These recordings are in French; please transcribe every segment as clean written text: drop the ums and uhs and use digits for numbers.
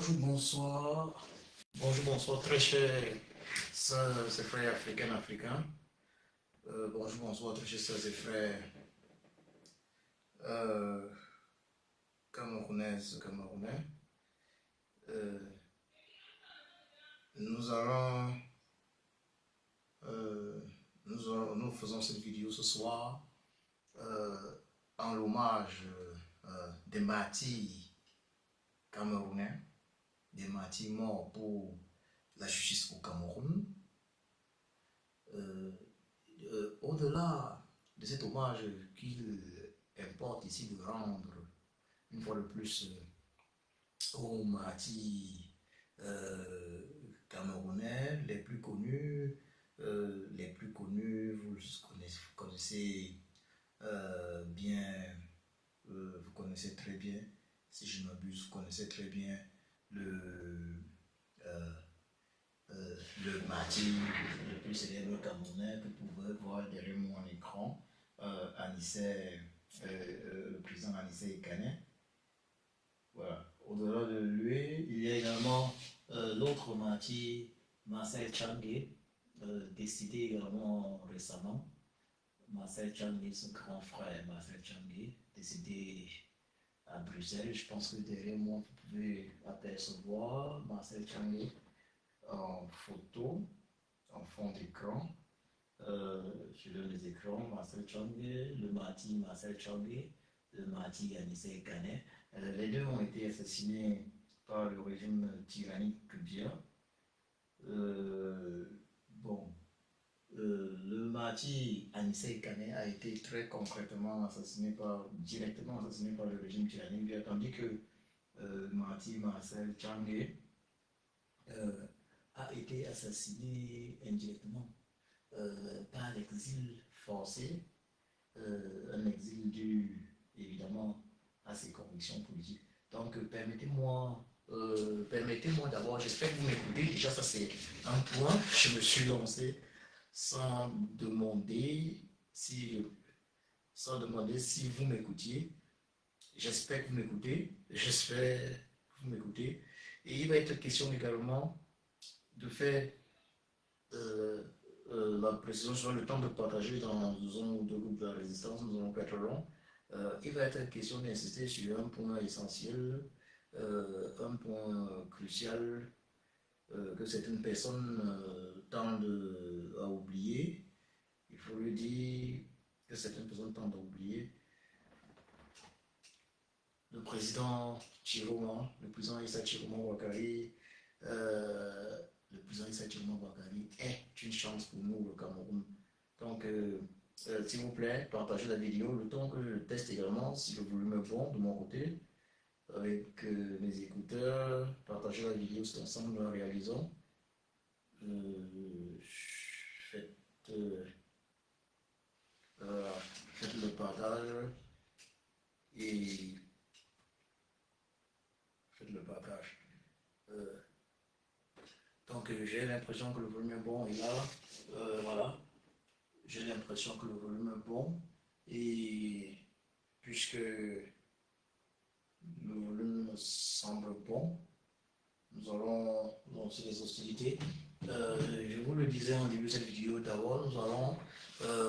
Bonjour, bonsoir. Bonjour, bonsoir, très chers sœurs et frères africains. Bonjour, bonsoir, très chers sœurs et frères euh, camerounaises, camerounais. Euh, nous allons, euh, nous faisons cette vidéo ce soir euh, en l'hommage des martyrs camerounais, des martyrs morts pour la justice au Cameroun. Au-delà de cet hommage qu'il importe ici de rendre une fois de plus aux martyrs camerounais les plus connus, vous connaissez bien, vous connaissez très bien, si je ne m'abuse, vous connaissez très bien le, euh, le martyr le plus célèbre camerounais que vous pouvez voir derrière mon écran, le président Anissé Ekanet. Voilà. Au-delà de lui, il y a également l'autre martyr, Marcel Changué, décédé également récemment. Marcel Changué, son grand frère, Marcel Changué, décédé à Bruxelles. Je pense que derrière moi, vous pouvez apercevoir Marcel Changué en photo, en fond d'écran. Sur l'un des écrans, Marcel Changué, le martyr Marcel Changué, le martyr Anissé Ekanet. Les deux ont été assassinés par le régime tyrannique bien. Bon, le martyr Anissé Ekanet a été très concrètement directement assassiné par le régime tyrannique bien, tandis que le martyr Marcel Changué a été assassiné indirectement par l'exil forcé, un exil dû évidemment à ses convictions politiques. Donc permettez-moi d'abord, j'espère que vous m'écoutez, déjà ça c'est un point, je me suis lancé sans demander si, sans demander si vous m'écoutiez. J'espère que vous m'écoutez, et il va être question également de faire la précision sur le temps de partager dans un ou deux groupes de la résistance, nous allons pas être long. Il va être question d'insister sur un point essentiel, un point crucial que certaines personnes tendent à oublier. Il faut le dire que certaines personnes tendent à oublier. Le président Issa Chiroma Ouattara, le président Issa Chiroma Ouattara est une chance pour nous, le Cameroun. Donc, s'il vous plaît, partagez la vidéo le temps que je teste également si le volume est bon de mon côté avec mes écouteurs. Partagez la vidéo, c'est ensemble nous la réalisons. Faites, faites le partage et faites le partage. Donc j'ai l'impression que le volume est bon et là, voilà, j'ai l'impression que le volume est bon et puisque le volume semble bon, nous allons lancer les hostilités. Je vous le disais en début de cette vidéo, d'abord nous allons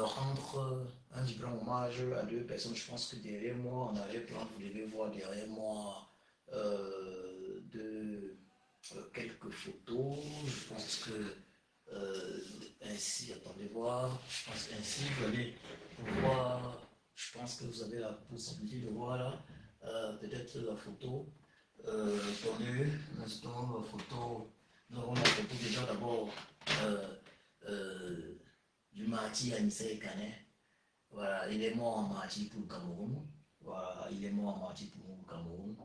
rendre un vibrant hommage à deux personnes. Je pense que derrière moi, en arrière-plan, vous devez voir derrière moi quelques photos. Je pense que ainsi, attendez voir, je pense ainsi, vous allez voir, je pense que vous avez la possibilité de voir là, peut-être la photo. Attendez, un instant, la photo, nous avons la photo déjà d'abord du martyr Anissé Ekanet. Voilà, il est mort en martyr pour le Cameroun. Voilà, il est mort en martyr pour le Cameroun.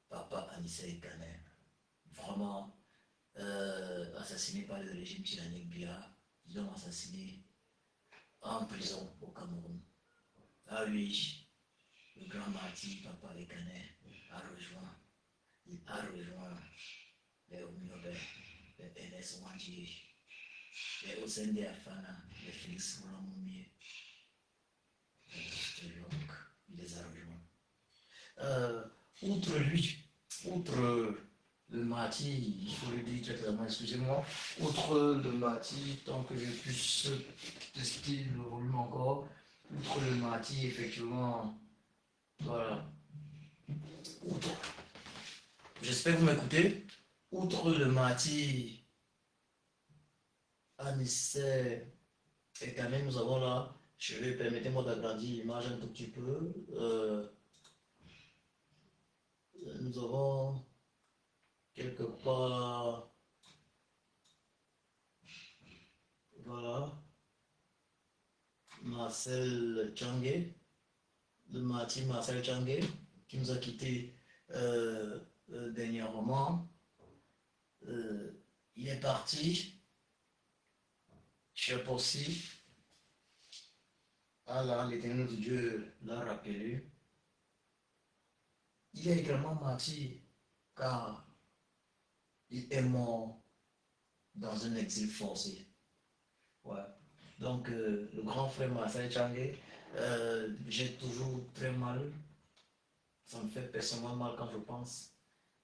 Papa Anissé Ekanet. Vraiment assassiné par le régime tyrannique Biya. Ils l'ont assassiné en prison au Cameroun. Ah oui, le grand martyr Papa Ekanet a rejoint les Omniobé, les NS Wandji, les Osende Afana, les Félix Moulamoumie. Donc, il les a rejoints. Outre outre le martyr, il faut le dire très clairement, excusez-moi, outre le martyr, tant que je puisse tester le volume encore, outre le martyr, effectivement, voilà, outre, j'espère que vous m'écoutez, outre le martyr, Anissé et quand même, nous avons là, permettez-moi d'agrandir l'image un tout petit peu, nous avons quelque part, voilà, Marcel Tchangé, le martyr Marcel Tchangé, qui nous a quittés dernièrement. Il est parti, cher Possi, Allah, l'éternel de Dieu l'a rappelé. Il est également martyr car il est mort dans un exil forcé. Ouais. Donc, le grand frère Marcel Tchangé, j'ai toujours très mal, ça me fait personnellement mal quand je pense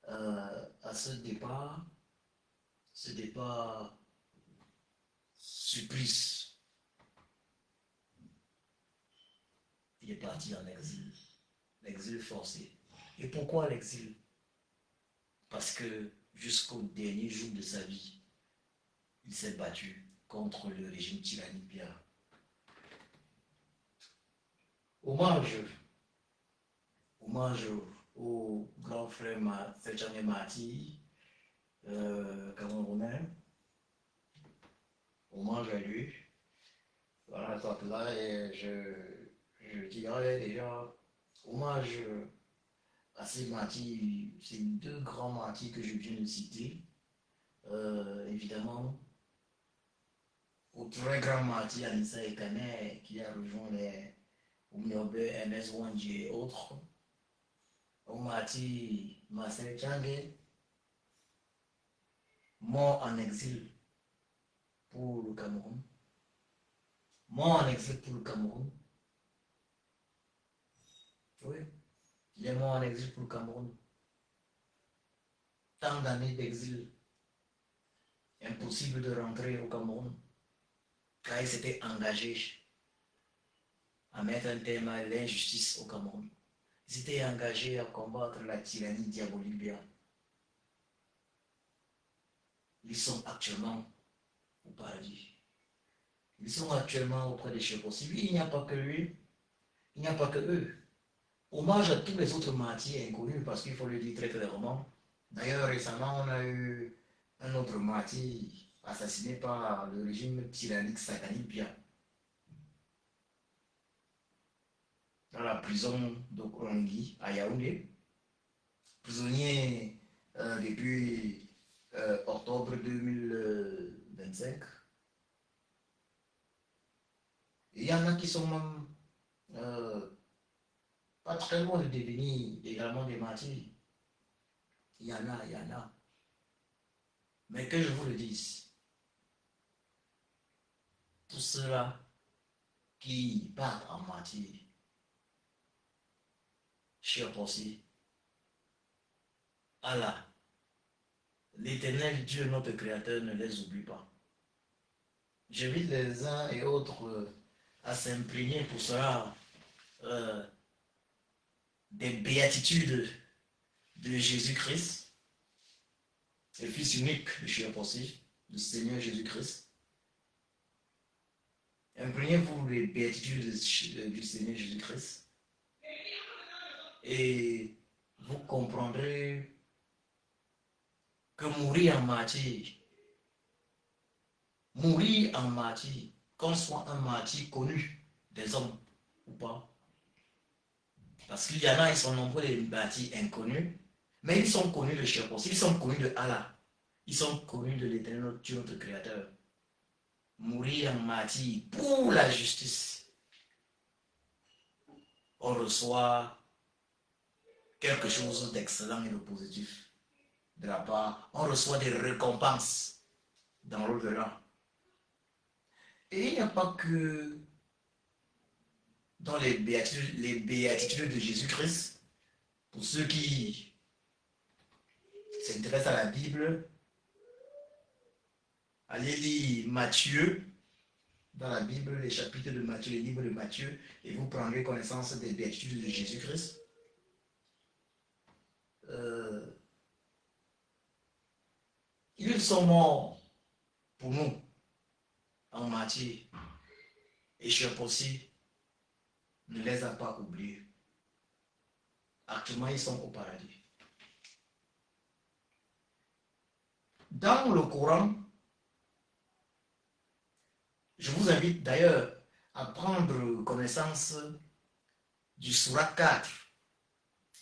à ce départ supplice. Il est parti en exil, l'exil forcé. Et pourquoi l'exil? Parce que jusqu'au dernier jour de sa vie, il s'est battu contre le régime tyrannique bien. Hommage au grand frère Seltchané Mati, camerounais. Hommage à lui. Voilà, donc là, je dirais déjà hommage à ces martyrs, ces deux grands martyrs que je viens de citer. Évidemment, au très grand martyr Anissa Ekane qui a rejoint les Oumiobe, MS Wandji et autres. Au martyr Marcel Tchangé, mort en exil pour le Cameroun. Mort en exil pour le Cameroun. Oui, il est mort en exil pour le Cameroun. Tant d'années d'exil, impossible de rentrer au Cameroun, car il s'était engagé à mettre un terme à l'injustice au Cameroun. Il s'était engagé à combattre la tyrannie diabolique bien. Ils sont actuellement au paradis. Ils sont actuellement auprès des chefs possibles. Il n'y a pas que lui, il n'y a pas que eux. Hommage à tous les autres martyrs inconnus, parce qu'il faut le dire très clairement. D'ailleurs, récemment, on a eu un autre martyr assassiné par le régime tyrannique satanique bien. Dans la prison de Krongi, à Yaoundé. Prisonnier depuis octobre 2025. Et il y en a qui sont même pas très loin de devenir également des martyrs. Il y en a, il y en a. Mais que je vous le dise, tout cela qui partent en martyr, cher Possi, Allah, l'éternel Dieu, notre Créateur, ne les oublie pas. J'invite les uns et autres à s'imprégner pour cela des béatitudes de Jésus-Christ, le Fils unique de cher Possi, le Seigneur Jésus-Christ. Imprégnez-vous les béatitudes du Seigneur Jésus-Christ et vous comprendrez que mourir en martyr, qu'on soit un martyr connu des hommes ou pas, parce qu'il y en a, ils sont nombreux les martyrs inconnus, mais ils sont connus de cher Possi, ils sont connus de Allah, ils sont connus de l'éternel Dieu, notre Créateur. Mourir en martyr pour la justice, on reçoit quelque chose d'excellent et de positif de la part, on reçoit des récompenses dans l'au-delà. Et il n'y a pas que dans les béatitudes de Jésus-Christ, pour ceux qui s'intéresse à la Bible, allez lire Matthieu, dans la Bible, les chapitres de Matthieu, les livres de Matthieu, et vous prendrez connaissance des béatitudes de Jésus-Christ. Ils sont morts pour nous en martyr, et cher aussi ne les a pas oubliés. Actuellement, ils sont au paradis. Dans le Coran, je vous invite d'ailleurs à prendre connaissance du Surat 4.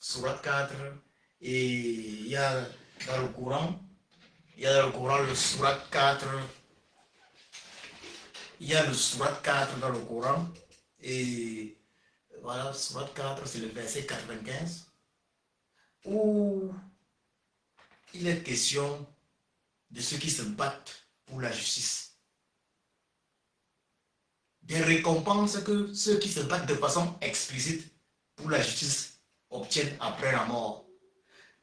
Surat 4, et il y a dans le Coran, le Surat 4. Il y a le Surat 4 dans le Coran, et voilà, Surat 4, c'est le verset 95, où il est question de ceux qui se battent pour la justice. Des récompenses que ceux qui se battent de façon explicite pour la justice obtiennent après la mort.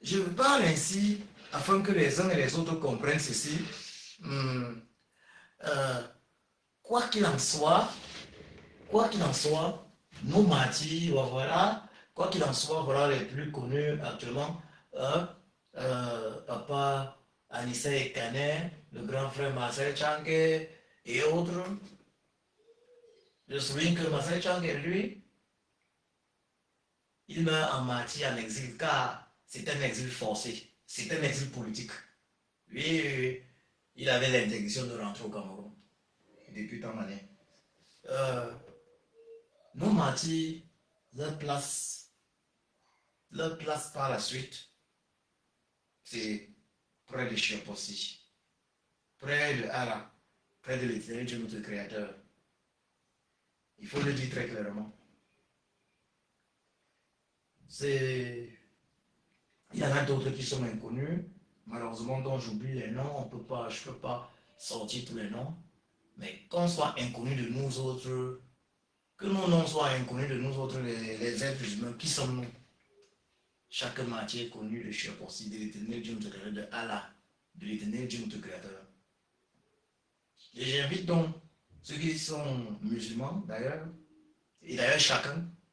Je parle ainsi afin que les uns et les autres comprennent ceci. Quoi qu'il en soit, nos martyrs, voilà, quoi qu'il en soit, voilà les plus connus actuellement, Papa Anissa Ekane, le grand frère Marcel Tchangé et autres. Je souligne que Marcel Tchangé, lui, il meurt en martyr en exil car c'est un exil forcé, c'est un exil politique. Lui, il avait l'intention de rentrer au Cameroun depuis tant d'années. Nos martyrs, leur place par la suite, c'est près de Chiapossi, près de Allah, près de l'Éternel Dieu notre Créateur. Il faut le dire très clairement. Il y en a d'autres qui sont inconnus, malheureusement dont j'oublie les noms, je ne peux pas sortir tous les noms, mais qu'on soit inconnu de nous autres, que nos noms soient inconnus de nous autres, les êtres humains, qui sommes-nous? Chaque martyr est connu de Chiapossi, de l'Éternel Dieu notre Créateur, de Allah, de l'Éternel Dieu notre Créateur. Et j'invite donc ceux qui sont musulmans d'ailleurs, et d'ailleurs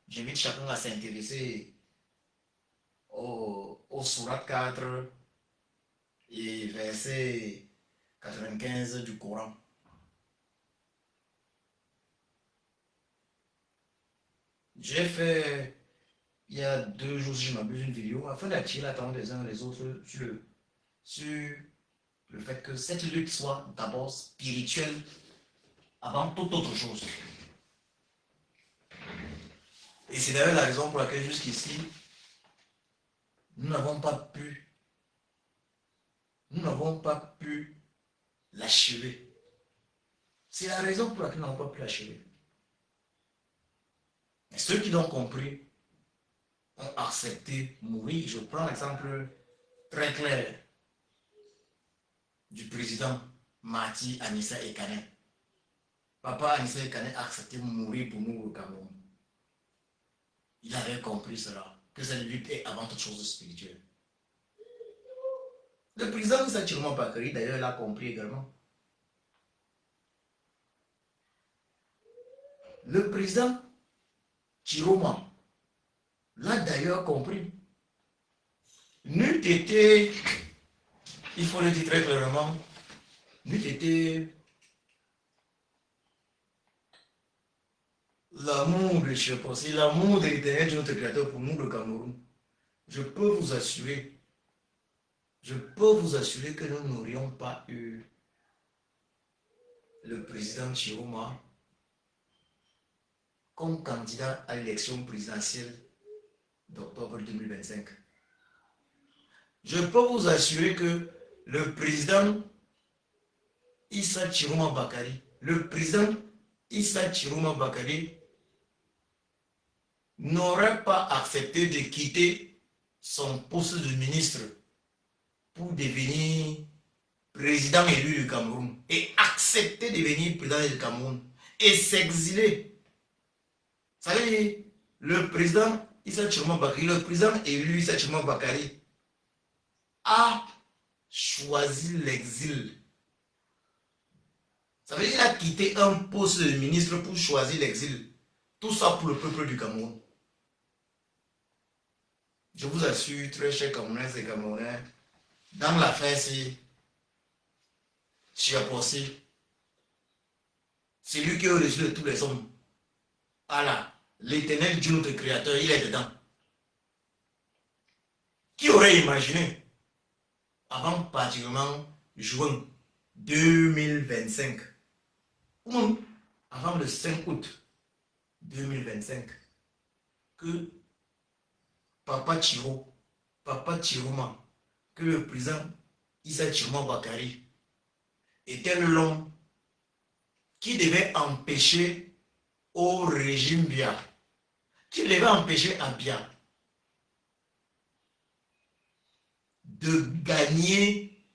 j'invite chacun à s'intéresser au Surat 4 et verset 95 du Coran. J'ai fait, il y a 2 jours, si je m'abuse, une vidéo afin d'attirer l'attention des uns et des autres sur le fait que cette lutte soit d'abord spirituelle avant toute autre chose. Et c'est d'ailleurs la raison pour laquelle jusqu'ici, nous n'avons pas pu l'achever. C'est la raison pour laquelle nous n'avons pas pu l'achever. Et ceux qui l'ont compris ont accepté mourir. Je prends l'exemple très clair du président Marty Anissa Ekane. Papa Anissa Ekane a accepté mourir pour nous au Cameroun. Il avait compris cela, que cette lutte est avant toute chose spirituelle. Le président Issa Chiroma Bakary, d'ailleurs, l'a compris également. Le président Chiroma l'a d'ailleurs compris. N'eût été, il faut le dire très clairement, n'eût été l'amour de Chiapossi, l'amour de l'Éternel de notre Créateur pour nous, le Cameroun, je peux vous assurer que nous n'aurions pas eu le président Chiroma comme candidat à l'élection présidentielle d'octobre 2025. Je peux vous assurer que le président Issa Chiroma Bakary, n'aurait pas accepté de quitter son poste de ministre pour devenir président élu du Cameroun et accepter de devenir président du Cameroun et s'exiler. Ça veut dire, le président Issa Chiroma Bakary, le président élu Issa Chiroma Bakary a choisi l'exil. Ça veut dire qu'il a quitté un poste de ministre pour choisir l'exil. Tout ça pour le peuple du Cameroun. Je vous assure, très chers Camerounais et Camerounais, dans l'affaire-ci, Chiapossi, c'est lui qui est au-dessus de tous les hommes. Allah, l'éternel Dieu, notre créateur, il est dedans. Qui aurait imaginé, avant pratiquement juin 2025, ou avant le 5 août 2025, que Papa Chiroma, que le président Issa Chiroma Bakari était l'homme qui devait empêcher au régime Bia, qui devait empêcher à Bia de gagner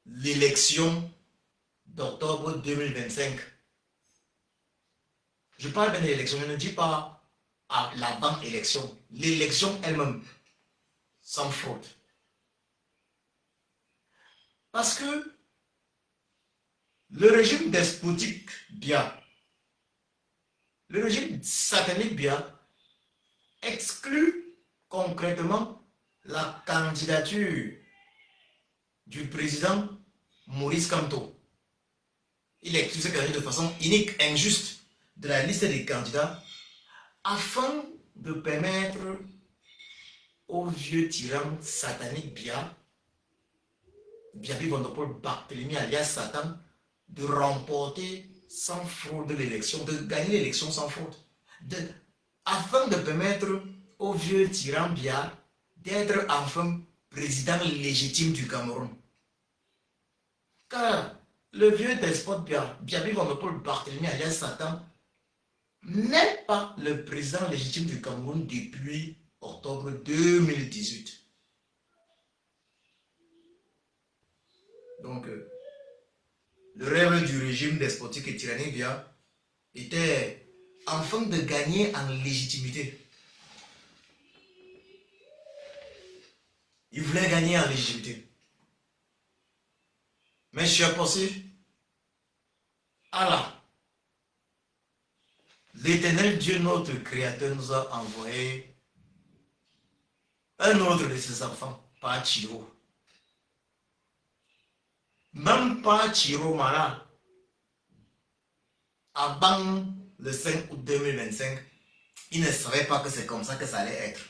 l'élection d'octobre 2025. Je parle bien de l'élection, je ne dis pas à l'avant-élection. L'élection elle-même, sans fraude. Parce que le régime despotique Bia, le régime satanique Bia, exclut concrètement la candidature du président Maurice Kamto. Il exclut cette candidature de façon inique, injuste, de la liste des candidats afin de permettre au vieux tyran satanique Bia, Biabi Vondopol Barthélemy alias Satan, de remporter sans fraude l'élection, de gagner l'élection sans fraude, afin de permettre au vieux tyran Bia d'être enfin président légitime du Cameroun. Car le vieux despote Biabi Vondopol Barthélemy alias Satan n'est pas le président légitime du Cameroun depuis octobre 2018. Donc, le rêve du régime despotique et tyrannique Bia était enfin de gagner en légitimité. Il voulait gagner en légitimité. Mais je suis pensé, Allah, l'éternel Dieu, notre créateur, nous a envoyé un autre de ses enfants, pas Chiro. Même pas Chiro Mala, avant le 5 août 2025, il ne savait pas que c'est comme ça que ça allait être.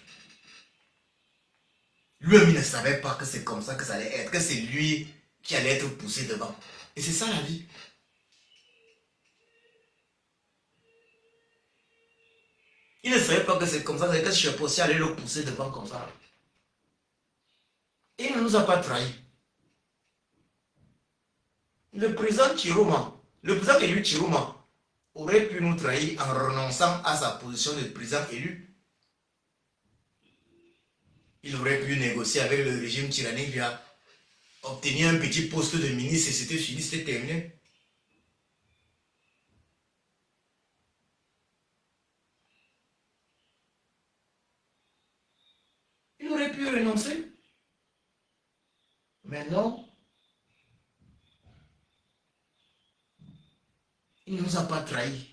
Lui-même, il ne savait pas que c'est comme ça que ça allait être, que c'est lui qui allait être poussé devant. Et c'est ça la vie. Il ne savait pas que c'est comme ça, que je suis posé aller le pousser devant comme ça. Et il ne nous a pas trahis. Le président Chiroma, le président élu Chiroma, aurait pu nous trahir en renonçant à sa position de président élu. Il aurait pu négocier avec le régime tyrannique via obtenir un petit poste de ministre et c'était fini, c'était terminé. Il aurait pu renoncer. Mais non. Il ne nous a pas trahis.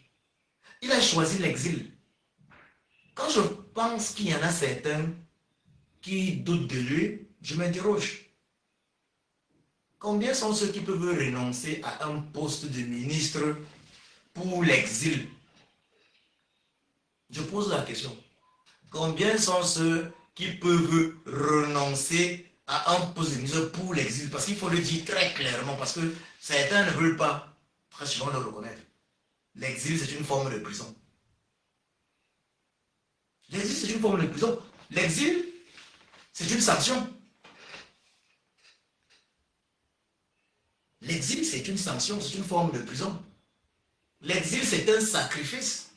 Il a choisi l'exil. Quand je pense qu'il y en a certains qui doutent de lui, je m'interroge. Combien sont ceux qui peuvent renoncer à un poste de ministre pour l'exil? Je pose la question. Combien sont ceux qui peuvent renoncer à un poste de ministre pour l'exil? Parce qu'il faut le dire très clairement, parce que certains ne veulent pas très souvent le reconnaître. L'exil, c'est une forme de prison. L'exil, c'est une forme de prison. L'exil, c'est une sanction. L'exil, c'est une sanction, c'est une forme de prison. L'exil, c'est un sacrifice.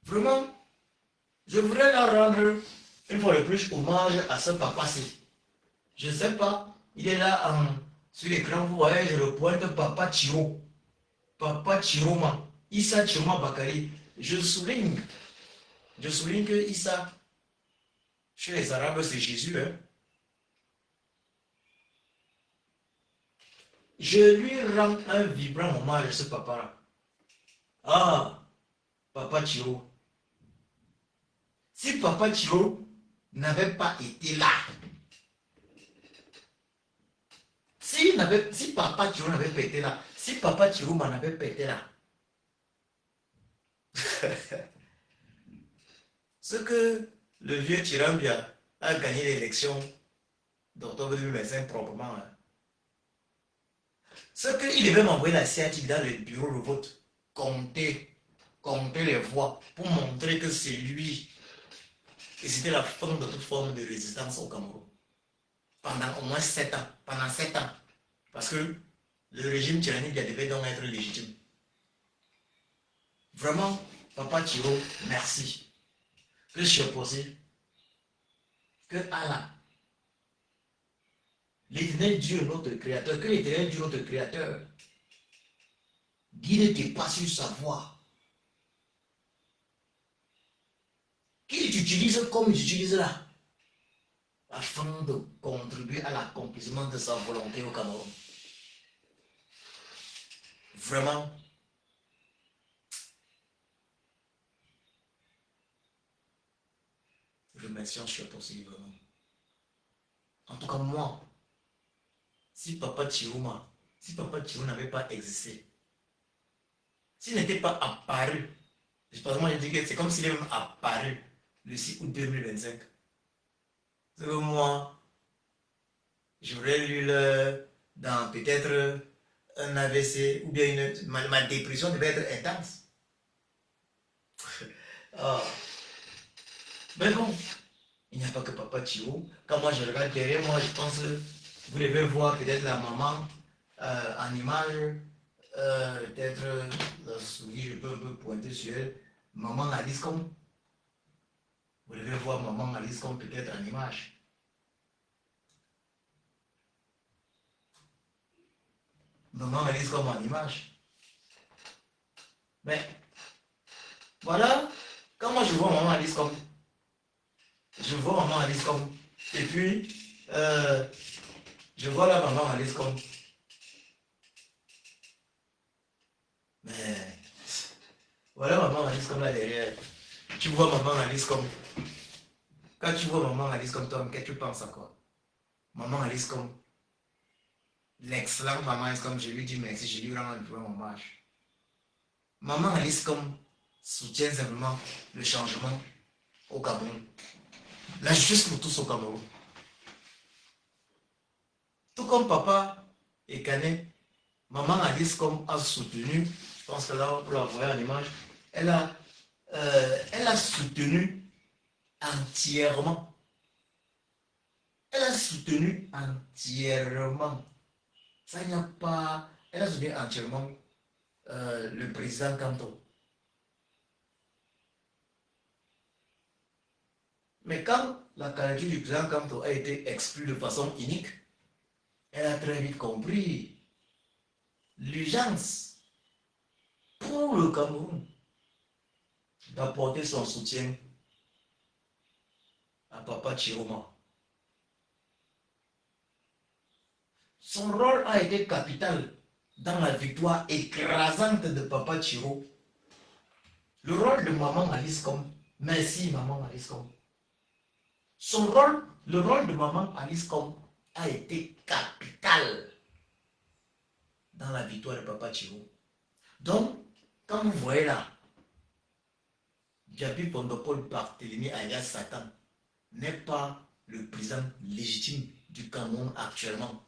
Vraiment, je voudrais leur rendre une fois de plus hommage à ce papa-ci. Je ne sais pas, il est là sur l'écran, vous voyez, je le pointe, Papa Chiro. Papa Chiroma, Issa Chiroma Bakari. Je souligne que Issa Chez les Arabes, c'est Jésus. Hein. Je lui rends un vibrant hommage à ce papa-là. Ah, Papa Chiro. Si Papa Chiro n'avait pas été là, si Papa Chiro n'avait pas été là, si Papa Chiro m'en avait pas été là, ce que le vieux Chirambia a gagné l'élection d'octobre 2025 proprement, hein. Ce qu'il devait m'envoyer la sciatique dans le bureau de vote, compter les voix pour montrer que c'est lui. Et c'était la fin de toute forme de résistance au Cameroun. Pendant au moins 7 ans. Pendant 7 ans. Parce que le régime tyrannique devait donc être légitime. Vraiment, Papa Chiro, merci. Que je suis possible. Que Allah, l'éternel Dieu, notre créateur, que l'éternel Dieu, notre créateur, guide tes pas sur sa voie. Qu'il t'utilise comme il utilise là, afin de contribuer à l'accomplissement de sa volonté au Cameroun. Vraiment, je mentionne sur possible. Vraiment. En tout cas, moi, si Papa Chirou n'avait pas existé, s'il n'était pas apparu, je pense moi je dis que c'est comme s'il est même apparu le 6 août 2025. C'est que moi, j'aurais lu dans peut-être un AVC ou bien ma dépression devait être intense. Ah. Mais bon, il n'y a pas que Papa Chirou. Quand moi je regarde derrière moi, je pense que vous devez voir peut-être la maman en image. Peut-être la souris, je peux un peu pointer sur elle. Maman Alice comme. Vous devez voir maman Alice comme peut-être en image. Maman Alice comme en image. Mais voilà, quand moi je vois maman Alice comme. Je vois maman Alice comme. Et puis, je vois la maman Alice comme. Mais voilà maman Alice comme là derrière. Tu vois maman Alice comme. Quand tu vois maman Alice comme toi, qu'est-ce que tu penses à quoi? Maman Alice comme. L'excellente maman Alice comme je lui dis merci, je lui rends un hommage. Maman Alice comme soutient simplement le changement au Cameroun. La justice pour tous au Cameroun. Tout comme papa et Canet, maman Alice comme a soutenu, je pense que là on peut la voir en image, elle a soutenu entièrement. Elle a soutenu entièrement. Ça n'y a pas. Elle a soutenu entièrement le président Kanto. Mais quand la candidature du président Kanto a été exclue de façon unique, elle a très vite compris l'urgence pour le Cameroun d'apporter son soutien à Papa Chiroma. Son rôle a été capital dans la victoire écrasante de Papa Chiro. Le rôle de Maman Alice comme. Merci Maman Alice comme. Le rôle de Maman Alice comme a été capital dans la victoire de Papa Chiro. Donc, quand vous voyez là, Djabi Pondopol Barthélemy alias Satan n'est pas le président légitime du Cameroun actuellement.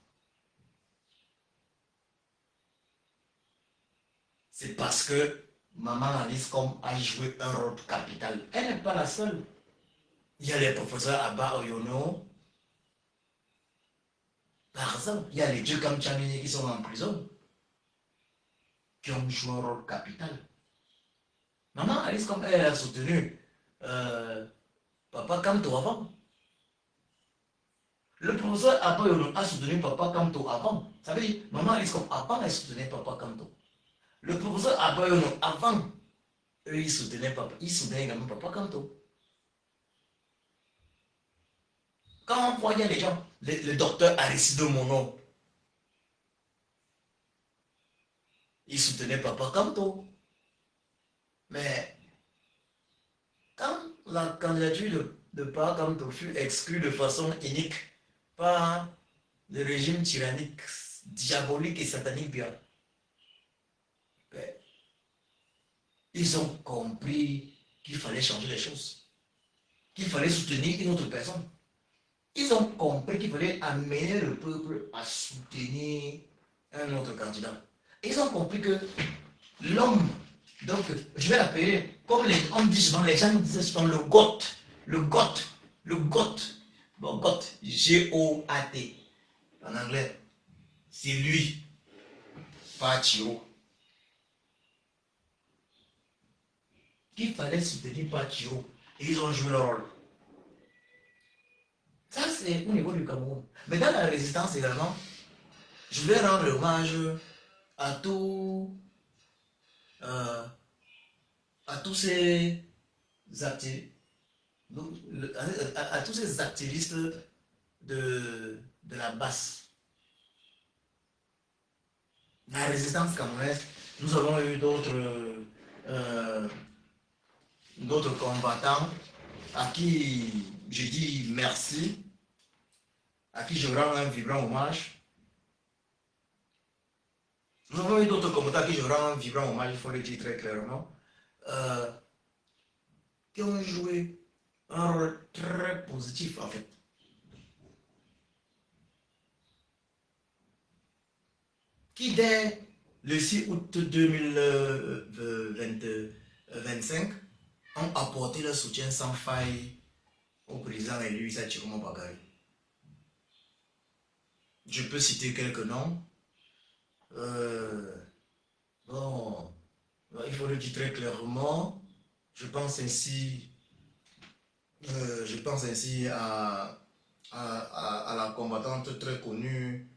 C'est parce que Maman Alice comme a joué un rôle capital. Elle n'est pas la seule. Il y a les professeurs Abba Oyono. Par exemple, il y a les dieux comme Tchamini qui sont en prison, qui ont joué un rôle capital. Maman Alice comme elle a soutenu Papa Kanto avant. Le professeur Abba Oyono a soutenu Papa Kanto avant. Ça veut dire, Maman Alice comme avant, elle soutenait Papa Kanto. Le professeur Abba Oyono avant, eux ils soutenaient également Papa Kanto. Quand on voyait les gens, le docteur Aristide Mono, il soutenait Papa Kanto. Mais quand la candidature de Papa Kanto fut exclue de façon unique par le régime tyrannique, diabolique et satanique bien, ben, ils ont compris qu'il fallait changer les choses, qu'il fallait soutenir une autre personne. Ils ont compris qu'il fallait amener le peuple à soutenir un autre candidat. Ils ont compris que l'homme, donc je vais l'appeler, comme on dit souvent, les gens disent souvent le GOT, le GOT, le GOT, bon, GOT, G-O-A-T, en anglais, c'est lui, pas Chiro. Qu'il fallait soutenir par Chiro. Et ils ont joué leur rôle. Ça, c'est au niveau du Cameroun. Mais dans la résistance également, je voulais rendre hommage à tous ces activistes, à tous ces activistes de la basse. La résistance camerounaise, nous avons eu d'autres combattants à qui je dis merci, à qui je rends un vibrant hommage. Nous avons eu d'autres combattants à qui je rends un vibrant hommage, il faut le dire très clairement, qui ont joué un rôle très positif en fait. Qui dès le 6 août 2025 ont apporté leur soutien sans faille au président élu Issa Chiroma Bakary. Je peux citer quelques noms. Bon, il faut le dire très clairement. Je pense ainsi à la combattante très connue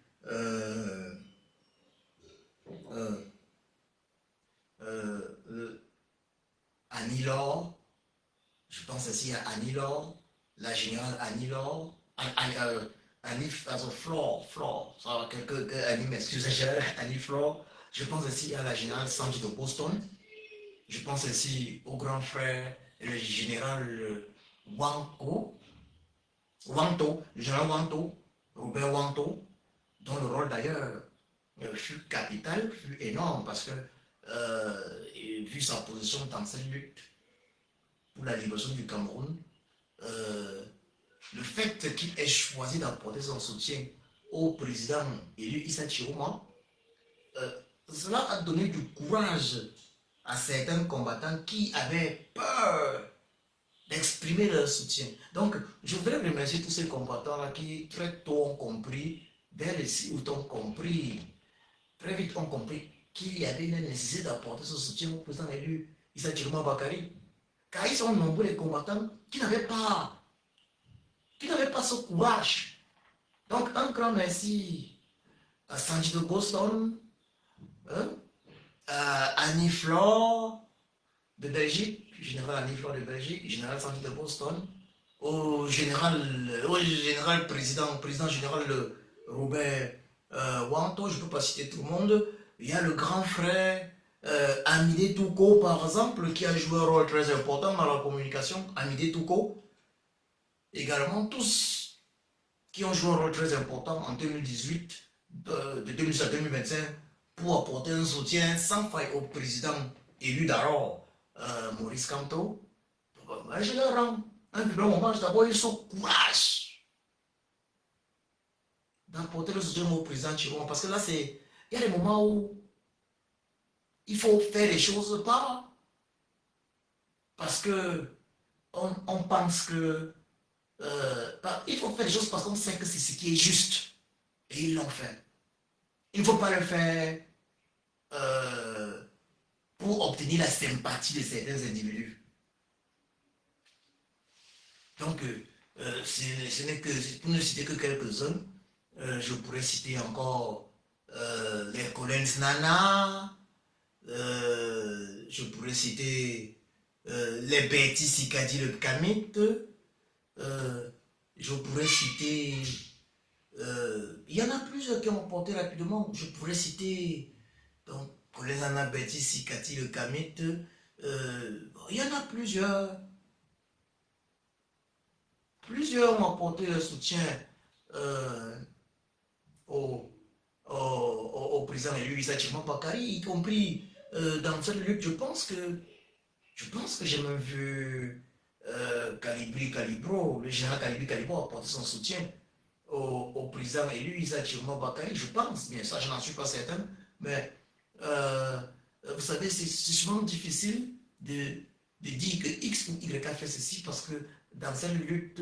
Annie Laure. Je pense aussi à Annie Laure, la générale Annie Laure. Annie Flore, ça va Annie m'excuse, Annie Flore. Je pense aussi à la générale Sandy de Boston. Je pense aussi au grand frère, le général Wanto, le général Wanto, Robert Wanto, dont le rôle d'ailleurs fut capital, fut énorme parce que, vu sa position dans cette lutte pour la libération du Cameroun, le fait qu'il ait choisi d'apporter son soutien au président élu Issa Chiroma, cela a donné du courage à certains combattants qui avaient peur d'exprimer leur soutien. Donc, je voudrais remercier tous ces combattants-là qui très tôt ont compris, dès le 6 août ont compris, très vite ont compris qu'il y avait une nécessité d'apporter ce soutien au président élu Issa Chiroma Bakary. Car ils sont nombreux les combattants qui n'avaient pas ce courage. Donc, un grand merci à Sanji de Boston, à Annie Flore de Belgique, général Annie Flore de Belgique, général Sanji de Boston, au général président général Robert Wanto, je ne peux pas citer tout le monde. Il y a le grand frère Amidé Touko, par exemple, qui a joué un rôle très important dans la communication. Amidé Touko. Également, tous qui ont joué un rôle très important en 2018, de 2018 à 2025, pour apporter un soutien sans faille au président élu d'alors, Maurice Kamto. Je leur rends un vibrant hommage. D'abord, ils ont courage d'apporter le soutien au président Chiroma. Parce que là, il y a des moments où il faut faire les choses pas parce que on pense que il faut faire les choses parce qu'on sait que c'est ce qui est juste. Et ils l'ont fait. Il ne faut pas le faire pour obtenir la sympathie de certains individus. Donc, ce n'est que, pour ne citer que quelques-uns, je pourrais citer encore les Collins Nana, je pourrais citer les Betty Sikadi le Kamit, Je pourrais citer... il y en a plusieurs qui ont porté rapidement. Je pourrais citer donc, Colin Anabeti, Sikati, le Kamit. Il y en a plusieurs. Plusieurs ont apporté le soutien euh, au, au président élu Issa Bakari, y compris dans cette lutte. Je pense que j'ai même vu Calibro, le général Calibro apporter son soutien au président élu Issa Bakari. Je pense, bien ça, je n'en suis pas certain, mais vous savez, c'est souvent difficile de dire que X ou Y a fait ceci parce que dans cette lutte,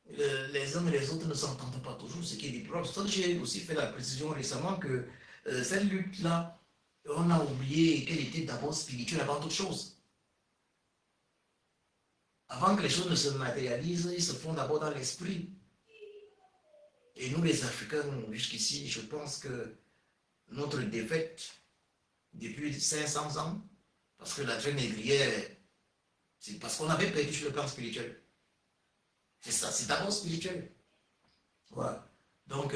les uns et les autres ne s'entendent pas toujours, ce qui est déplorable. J'ai aussi fait la précision récemment que cette lutte-là, on a oublié qu'elle était d'abord spirituelle avant toute chose. Avant que les choses ne se matérialisent, ils se font d'abord dans l'esprit. Et nous, les Africains, jusqu'ici, je pense que notre défaite depuis 500 ans, parce que la traite négrière, c'est parce qu'on avait perdu sur le plan spirituel. C'est ça, c'est d'abord spirituel. Voilà. Donc,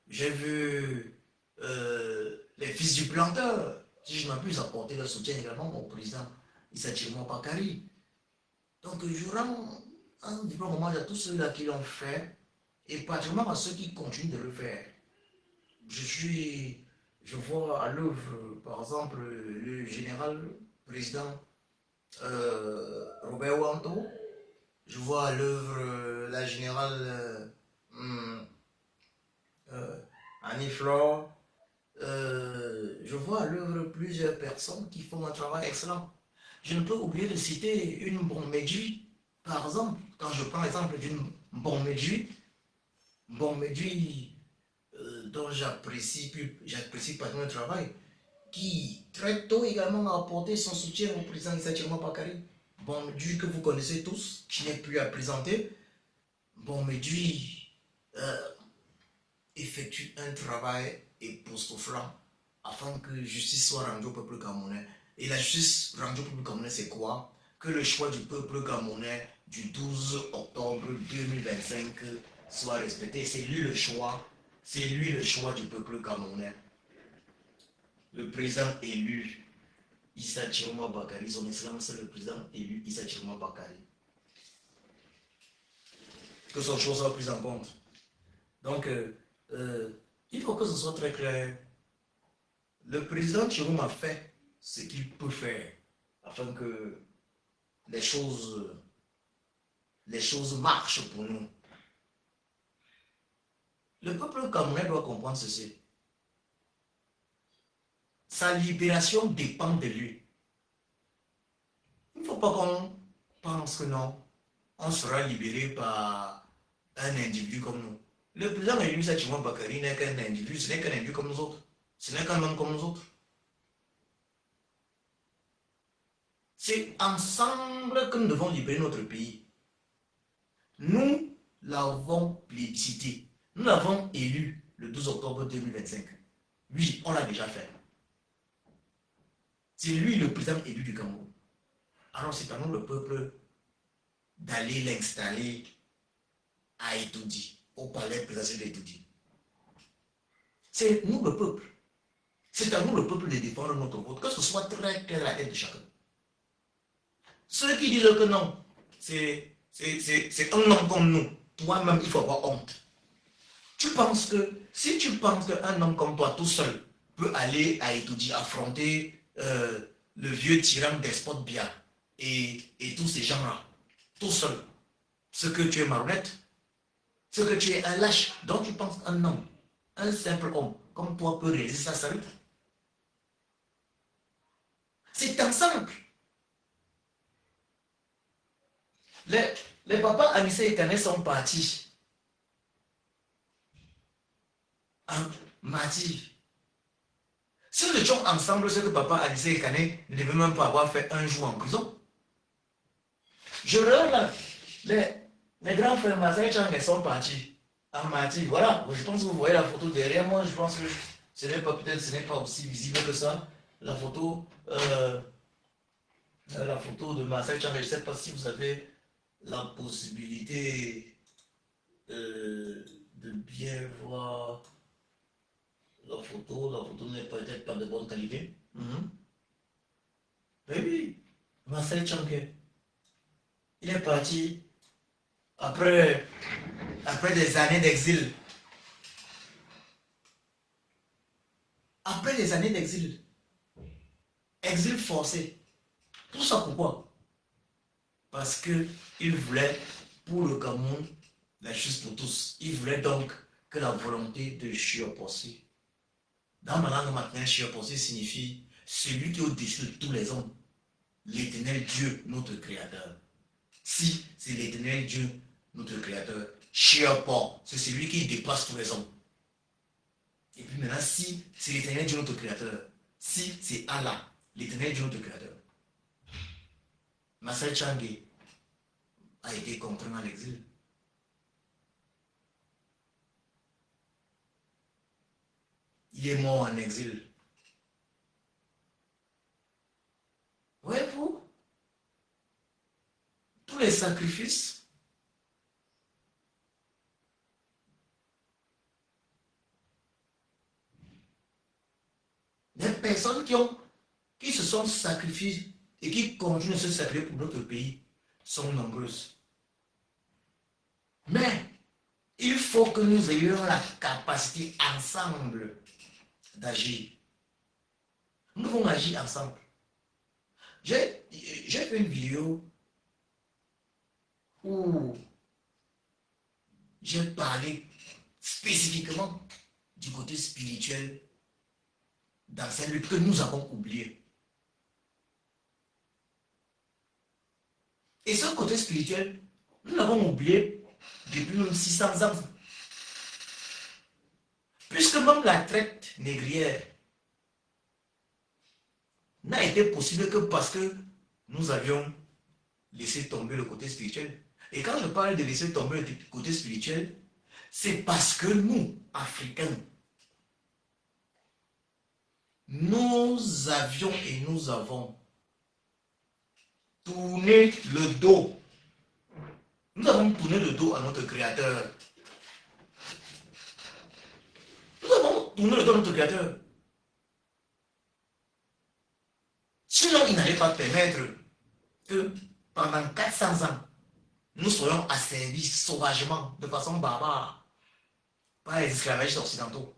j'ai vu les fils du planteur, si je m'abuse, apporter leur soutien également au président Issa Bakari. Donc, je rends un diplôme hommage à tous ceux-là qui l'ont fait, et particulièrement à ceux qui continuent de le faire. Je vois à l'œuvre, par exemple, le général président Robert Wanto. Je vois à l'œuvre la générale Annie Flore. Je vois à l'œuvre plusieurs personnes qui font un travail excellent. Je ne peux oublier de citer une Bonmédji, par exemple, quand je prends l'exemple d'une Bonmédji, dont j'apprécie particulièrement le travail, qui très tôt également a apporté son soutien au président Issa Bakari. Bonmédji que vous connaissez tous, qui n'est plus à présenter. Bonmédji effectue un travail époustouflant afin que justice soit rendue au peuple camerounais. Et la justice rendue au peuple camerounais, c'est quoi? Que le choix du peuple camerounais du 12 octobre 2025 soit respecté. C'est lui le choix. C'est lui le choix du peuple camerounais. Le président élu, Issa Bakari, son excellence, le président élu, Issa Bakari. Que son choix soit pris en compte. Donc, il faut que ce soit très clair. Le président Chirom a fait ce qu'il peut faire afin que les choses marchent pour nous. Le peuple camerounais doit comprendre ceci. Sa libération dépend de lui. Il ne faut pas qu'on pense que non, on sera libéré par un individu comme nous. Le président élu Issa Bakari n'est qu'un individu, ce n'est qu'un individu comme nous autres. Ce n'est qu'un homme comme nous autres. C'est ensemble que nous devons libérer notre pays. Nous l'avons plébiscité. Nous l'avons élu le 12 octobre 2025. Oui, on l'a déjà fait. C'est lui le président élu du Cameroun. Alors c'est à nous le peuple d'aller l'installer à Etoudi, au palais présidentiel d'Etoudi. C'est nous le peuple. C'est à nous le peuple de défendre notre vote, que ce soit très clair à la tête de chacun. Ceux qui disent que non, c'est un homme comme nous, toi-même, il faut avoir honte. Tu penses que, si tu penses qu'un homme comme toi, tout seul, peut aller à Etoudi affronter le vieux tyran despote Biya et tous ces gens-là, tout seul, ce que tu es marionnette, ce que tu es un lâche, donc tu penses qu'un homme, un simple homme, comme toi, peut réaliser ça seul? C'est ensemble. Les papas Anissé et Kane sont partis en martyr. Si nous étions ensemble, c'est que papa Anissé et Kane ne devaient même pas avoir fait un jour en prison. Je regarde les grands frères Massaï Chang sont partis en martyr. Voilà, je pense que vous voyez la photo derrière moi. Je pense que ce n'est pas peut-être, ce n'est pas aussi visible que ça. La photo de Massaï Chang, je ne sais pas si vous avez la possibilité de bien voir la photo n'est peut-être pas de bonne qualité. Mais oui, Marcel Chanke, il est parti après des années d'exil. Après des années d'exil, exil forcé. Tout ça pourquoi? Parce qu'il voulait pour le Cameroun la justice pour tous. Il voulait donc que la volonté de Chiapossi. Dans ma langue maternelle, Chiapossi signifie celui qui est au-dessus de tous les hommes. L'éternel Dieu, notre créateur. Si c'est l'éternel Dieu, notre créateur, Chiapo, c'est celui qui dépasse tous les hommes. Et puis maintenant, si c'est l'éternel Dieu, notre créateur, si c'est Allah, l'éternel Dieu, notre créateur, Marcel Changue a été contraint à l'exil. Il est mort en exil. Voyez-vous, tous les sacrifices des personnes qui se sont sacrifiées et qui continuent de se sacrifier pour notre pays sont nombreuses. Mais il faut que nous ayons la capacité ensemble d'agir. Nous devons agir ensemble. J'ai fait une vidéo où j'ai parlé spécifiquement du côté spirituel dans cette lutte que nous avons oublié. Et ce côté spirituel, nous l'avons oublié depuis même 600 ans. Puisque même la traite négrière n'a été possible que parce que nous avions laissé tomber le côté spirituel. Et quand je parle de laisser tomber le côté spirituel, c'est parce que nous, Africains, nous avions et nous avons tourné le dos. Nous avons tourné le dos à notre Créateur. Nous avons tourné le dos à notre Créateur. Sinon, il n'allait pas permettre que pendant 400 ans, nous soyons asservis sauvagement, de façon barbare, par les esclavagistes occidentaux.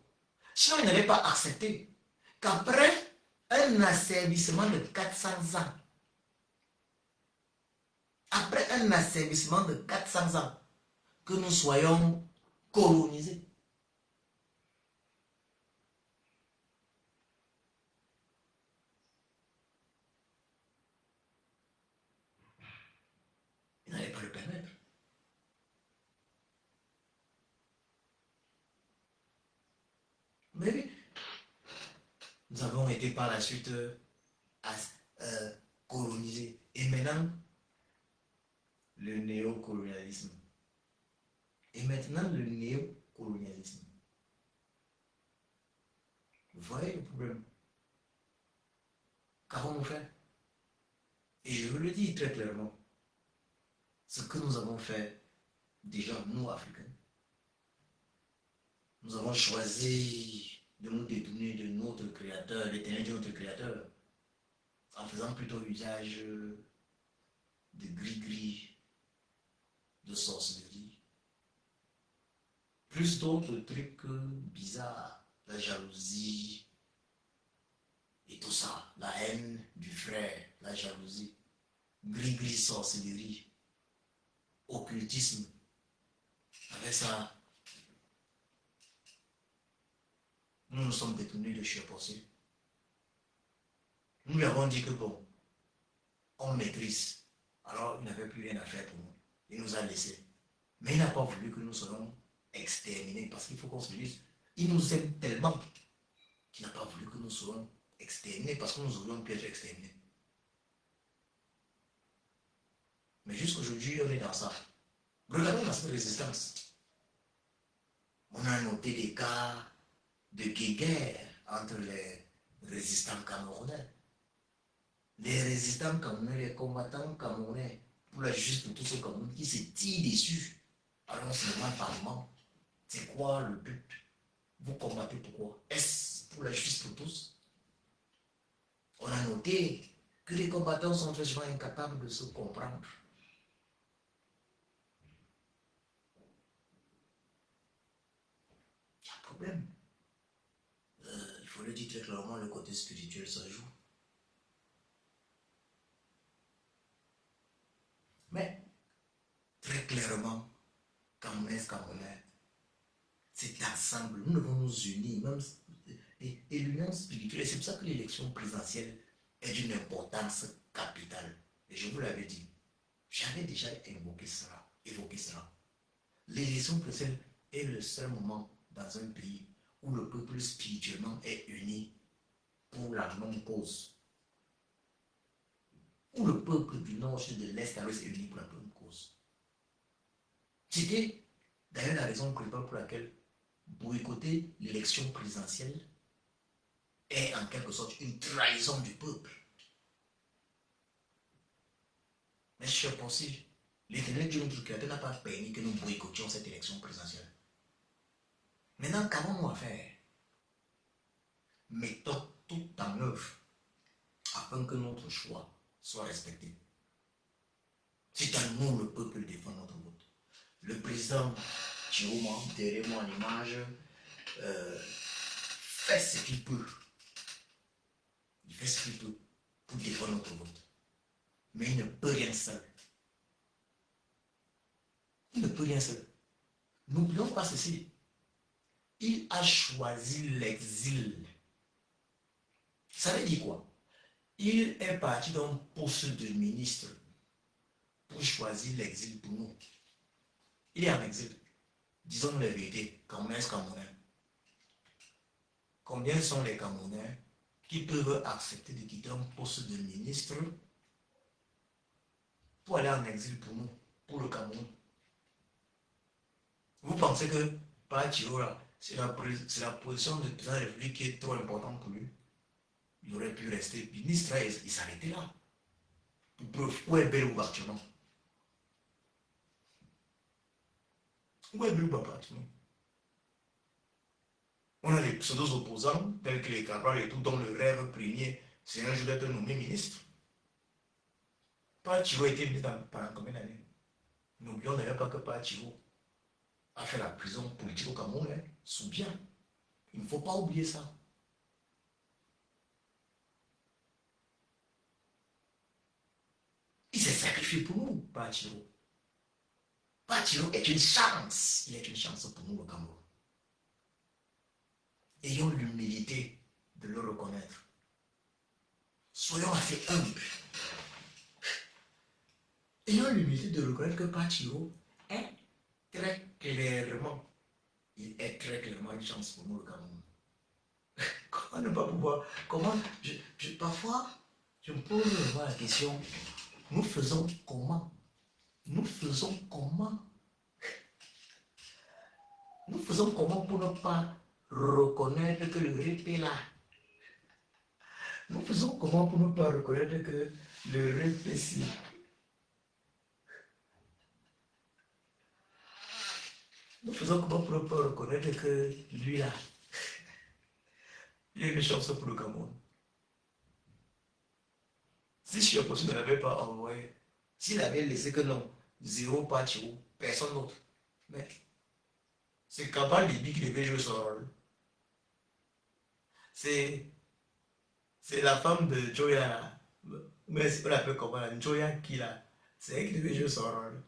Sinon, il n'allait pas accepter qu'après un asservissement de 400 ans, après un asservissement de 400 ans, que nous soyons colonisés. Il n'allait pas le permettre. Mais oui, nous avons été par la suite colonisés. Et maintenant, le néocolonialisme. Et maintenant, le néocolonialisme. Vous voyez le problème? Qu'avons-nous fait? Et je vous le dis très clairement, ce que nous avons fait, déjà, nous, Africains, nous avons choisi de nous détourner de notre Créateur, l'éternel de notre Créateur, en faisant plutôt usage de gris-gris, de sorcellerie, plus d'autres trucs bizarres, la jalousie et tout ça, la haine du frère, la jalousie, gris-gris, sorcellerie, occultisme. Avec ça, nous nous sommes détournés de Chiapossi. Nous lui avons dit que bon, on maîtrise. Alors il n'avait plus rien à faire pour nous. Il nous a laissés. Mais il n'a pas voulu que nous soyons exterminés. Parce qu'il faut qu'on se dise, il nous aime tellement qu'il n'a pas voulu que nous soyons exterminés parce que nous aurions pu être exterminés. Mais jusqu'aujourd'hui, on est dans ça. Regardons l'aspect résistance. On a noté des cas de guerre entre les résistants camerounais. Les résistants camerounais, les combattants camerounais pour la justice pour tous au Cameroun qui se tire dessus. Alors on se demande par moment, c'est quoi le but? Vous combattez pourquoi? Est-ce pour la justice pour tous? On a noté que les combattants sont très souvent incapables de se comprendre. Il y a un problème. Il faut le dire très clairement, le côté spirituel ça joue. Mais très clairement, Camerounais, c'est ensemble, nous devons nous unir, même, et l'union spirituelle, c'est pour ça que l'élection présidentielle est d'une importance capitale. Et je vous l'avais dit, j'avais déjà évoqué cela. L'élection présidentielle est le seul moment dans un pays où le peuple spirituellement est uni pour la même cause. Où le peuple du Nord, de l'Est, à l'Ouest est uni pour la même cause. C'était d'ailleurs la raison principale pour laquelle boycotter l'élection présidentielle est en quelque sorte une trahison du peuple. Mais cher possible, l'éternel Dieu notre Créateur n'a pas permis que nous boycottions cette élection présidentielle. Maintenant, qu'avons-nous à faire? Mettons tout en œuvre afin que notre choix soit respecté. C'est à nous, le peuple, de défendre notre vote. Le président Chioma, derrière moi en image, fait ce qu'il peut. Il fait ce qu'il peut pour défendre notre vote. Mais il ne peut rien seul. Il ne peut rien seul. N'oublions pas ceci. Il a choisi l'exil. Ça veut dire quoi? Il est parti d'un poste de ministre pour choisir l'exil pour nous. Il est en exil. Disons la vérité, Camerounais. Combien sont les Camerounais qui peuvent accepter de quitter un poste de ministre pour aller en exil pour nous, pour le Cameroun? Vous pensez que Pachiro, c'est la position de président de la République qui est trop importante pour lui? Il aurait pu rester ministre et il s'arrêtait là. Pour preuve, où est Belouba actuellement? Où est Belouba actuellement? On a des pseudo-opposants, tels que les Cabral et tout, dont le rêve premier, c'est un jour d'être nommé ministre. Pachiro a été ministre pendant combien d'années? N'oublions d'ailleurs pas que Pachiro a fait la prison politique au Cameroun, hein, sous bien. Il ne faut pas oublier ça. Il s'est sacrifié pour nous, Pachiro. Pachiro est une chance. Il est une chance pour nous, le Cameroun. Ayons l'humilité de le reconnaître. Soyons assez humbles. Ayons l'humilité de reconnaître que Pachiro est très clairement, il est très clairement une chance pour nous, le Cameroun. Comment ne pas pouvoir, parfois, je me pose vraiment la question, nous faisons comment? Nous faisons comment? Nous faisons comment pour ne pas reconnaître que le RIP est là? Nous faisons comment pour ne pas reconnaître que le RIP est ici? Nous faisons comment pour ne pas reconnaître que lui là, il y a une chance pour le Cameroun. Si je ne l'avais pas envoyé, s'il avait laissé que non, zéro Pachiro, personne d'autre. Mais c'est Kabal Libi qui devait jouer son rôle. C'est la femme de Joya, mais c'est pas la peu comment, Joya qui là. C'est elle qui devait jouer son rôle.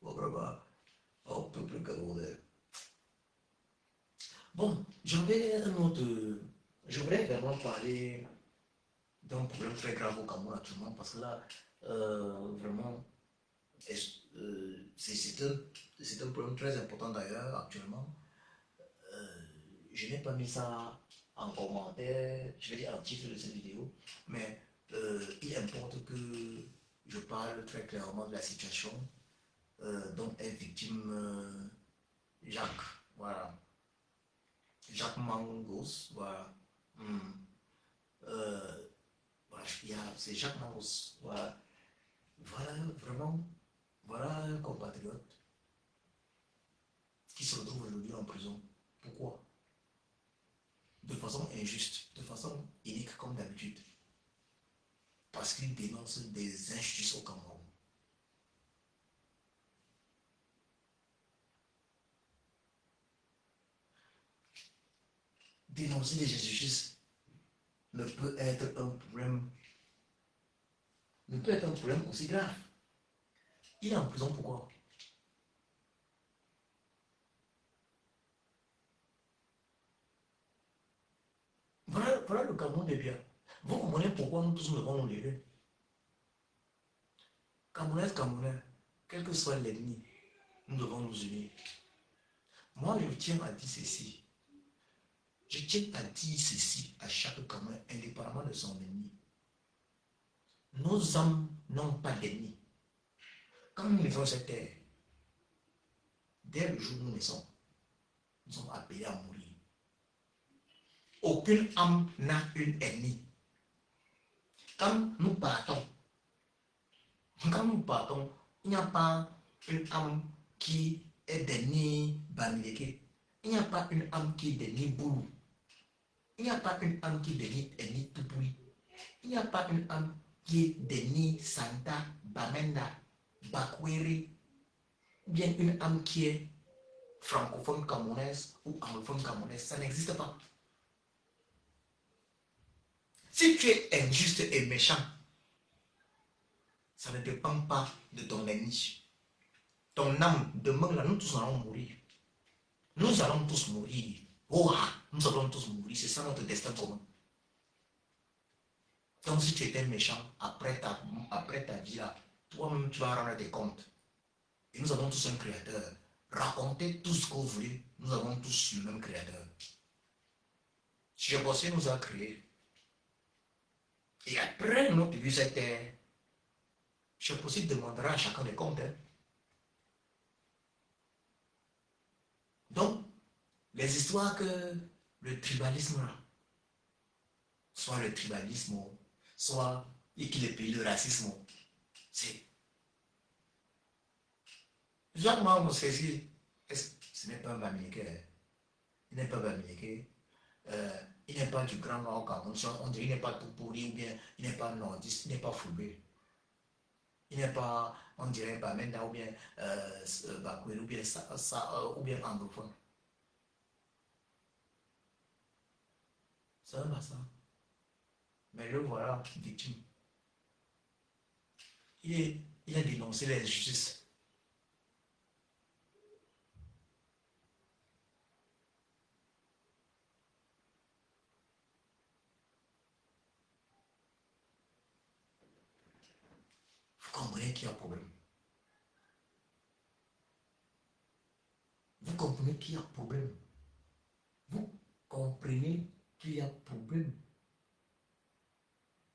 Bon, vraiment, au peuple camerounais. Bon, je voulais vraiment parler d'un problème très grave au Cameroun actuellement parce que là, vraiment, c'est un problème très important d'ailleurs actuellement. Je n'ai pas mis ça en commentaire, je vais dire en titre de cette vidéo, mais il importe que je parle très clairement de la situation dont est victime Jacques. Voilà. Jacques Mangos, voilà. Voilà, c'est Jacques Mangos. Voilà. Voilà vraiment, voilà un compatriote qui se retrouve aujourd'hui en prison. Pourquoi? De façon injuste, de façon inique comme d'habitude. Parce qu'il dénonce des injustices au Cameroun. Dénoncer les injustices ne peut être un problème, ne peut être un problème aussi grave. Il est en prison pourquoi? Voilà le Cameroun des biens. Vous comprenez pourquoi nous tous devons nous lever? Camerounais, Camerounais, quel que soit l'ennemi, nous devons nous unir. Moi, je tiens à dire ceci. Je tiens à dire ceci à chaque Camerounais, indépendamment de son ennemi. Nos âmes n'ont pas d'ennemis. Quand nous naissons cette terre, dès le jour où nous naissons, nous sommes appelés à mourir. Aucune âme n'a une ennemie. Quand nous partons, il n'y a pas une âme qui est d'ennemi Bamileke. Il n'y a pas une âme qui est d'ennemi Boulou. Il n'y a pas une âme qui est d'ennemi Toupoui. Il n'y a pas une âme qui est d'ennemi Santa, Bamenda, Bakweri, ou bien une âme qui est francophone camerounaise ou anglophone camerounaise. Ça n'existe pas. Si tu es injuste et méchant, ça ne dépend pas de ton ennemi. Ton âme, demain là, nous tous allons mourir. Nous allons tous mourir. Oh, nous allons tous mourir. C'est ça notre destin commun. Donc si tu étais méchant, après ta vie là, toi-même tu vas rendre des comptes. Et nous avons tous un créateur. Racontez tout ce que vous voulez. Nous avons tous le même créateur. Jéhovah nous a créés. Et après notre vie sur terre, Jéhovah demandera à chacun des comptes. Hein. Donc, les histoires que le tribalisme, soit le tribalisme, soit et qu'il est payé le racisme, c'est. Jacques Mangos, ce n'est pas un Bamileke. Il n'est pas Bamileke. Il n'est pas du Grand Nord Cameroun. On dirait qu'il n'est pas tout pourri, ou bien il n'est pas nordiste, il n'est pas foulbé. Il n'est pas, on dirait, Bamenda, ou bien Bakwel, ou bien ou bien anglophone. C'est un bassin. Mais le voilà, victime. Il a dénoncé les injustices. Vous comprenez qu'il y a un problème. Vous comprenez qu'il y a un problème. Vous comprenez qu'il y a un problème.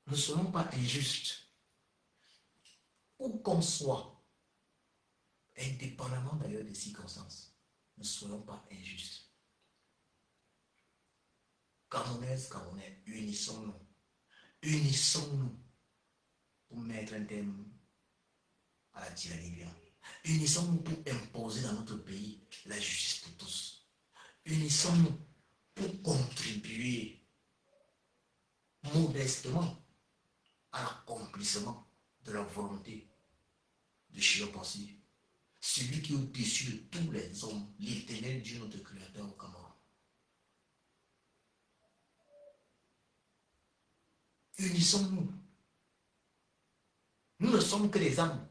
Ne soyons pas injustes. Où qu'on soit, indépendamment d'ailleurs des circonstances, ne soyons pas injustes. Camerounaises, Camerounais, unissons-nous. Unissons-nous pour mettre un terme à la tyrannie. Unissons-nous pour imposer dans notre pays la justice pour tous. Unissons-nous pour contribuer modestement à l'accomplissement de la volonté de Jéhovah, celui qui est au-dessus de tous les hommes, l'éternel Dieu, notre Créateur au Cameroun. Unissons-nous. Nous ne sommes que des âmes.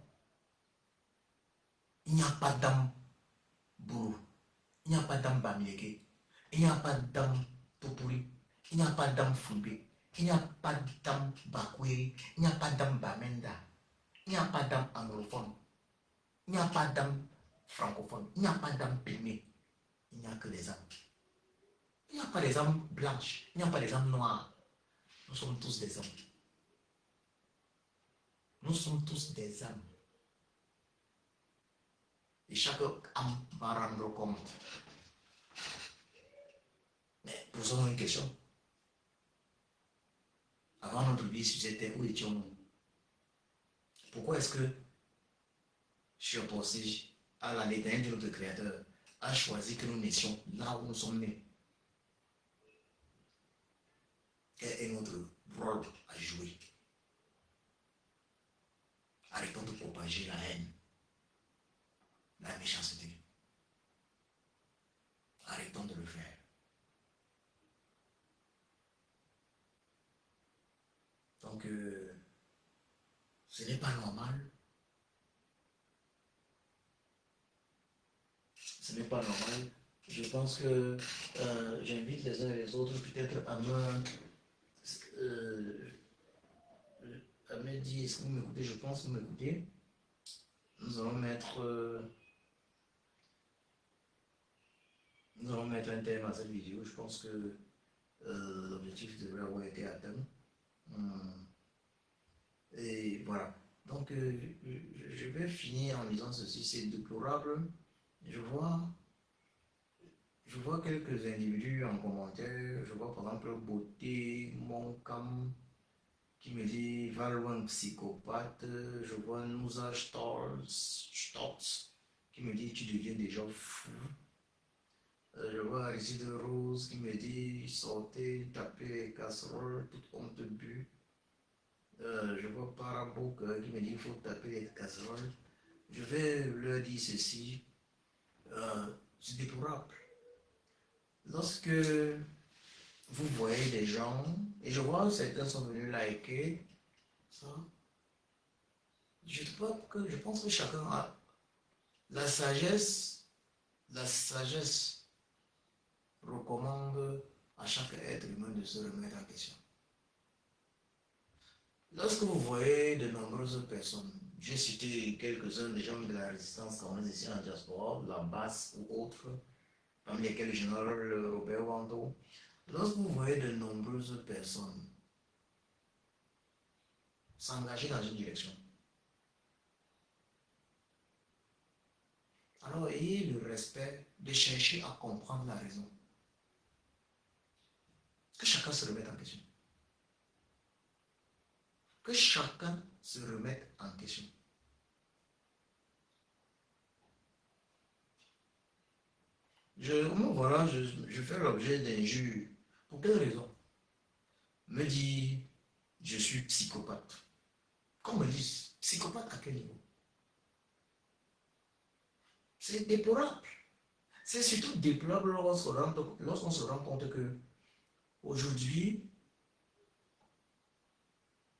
Il n'y a pas d'âme bourreau. Il n'y a pas d'âme bamileke. Il n'y a pas d'âme topuri. Il n'y a pas d'âme foubé. Il n'y a pas d'âme bakweri. Il n'y a pas d'âme bamenda. Il n'y a pas d'âme anglophone. Il n'y a pas d'âme francophone. Il n'y a pas d'âme pygmée. Il n'y a que des âmes. Il n'y a pas des âmes blanches. Il n'y a pas des âmes noires. Nous sommes tous des âmes. Nous sommes tous des âmes. Et chaque âme va rendre compte. Mais posons une question. avant notre vie sur cette terre, où étions-nous? Pourquoi est-ce que sur Postage, à la l'éternel de notre Créateur, a choisi que nous naissions là où nous sommes nés? Quel est notre rôle à jouer? Arrêtons de propager la haine, la méchanceté. Arrêtons de le faire. Donc, ce n'est pas normal. Ce n'est pas normal. Je pense que j'invite les uns et les autres peut-être à me dire, est-ce que vous m'écoutez? Je pense que vous m'écoutez. Nous allons mettre un thème à cette vidéo. Je pense que l'objectif devrait avoir été atteint. Et voilà. Donc, je vais finir en disant ceci. C'est déplorable. Je vois quelques individus en commentaire. Je vois par exemple Beauté, Moncam, qui me dit va loin psychopathe. Je vois Nousa Stotz qui me dit tu deviens déjà fou. Je vois Régide Rose qui me dit sortez, tapez les casseroles, toute honte de but. Je vois Parabouk qui me dit il faut taper les casseroles. Je vais leur dire ceci. C'est déplorable. Lorsque vous voyez des gens, et je vois certains sont venus liker ça, je pense que chacun a la sagesse recommande à chaque être humain de se remettre en question. Lorsque vous voyez de nombreuses personnes, j'ai cité quelques-uns des gens de la résistance camerounaise ici en diaspora, la basse ou autres, parmi lesquels le général Robert Wando, lorsque vous voyez de nombreuses personnes s'engager dans une direction, alors ayez le respect de chercher à comprendre la raison. Que chacun se remette en question. Que chacun se remette en question. Voilà, je fais l'objet d'injures. Pour quelle raison? Me dit, je suis psychopathe. Qu'on me dise, psychopathe à quel niveau? C'est déplorable. C'est surtout déplorable lorsqu'on se rend compte que aujourd'hui,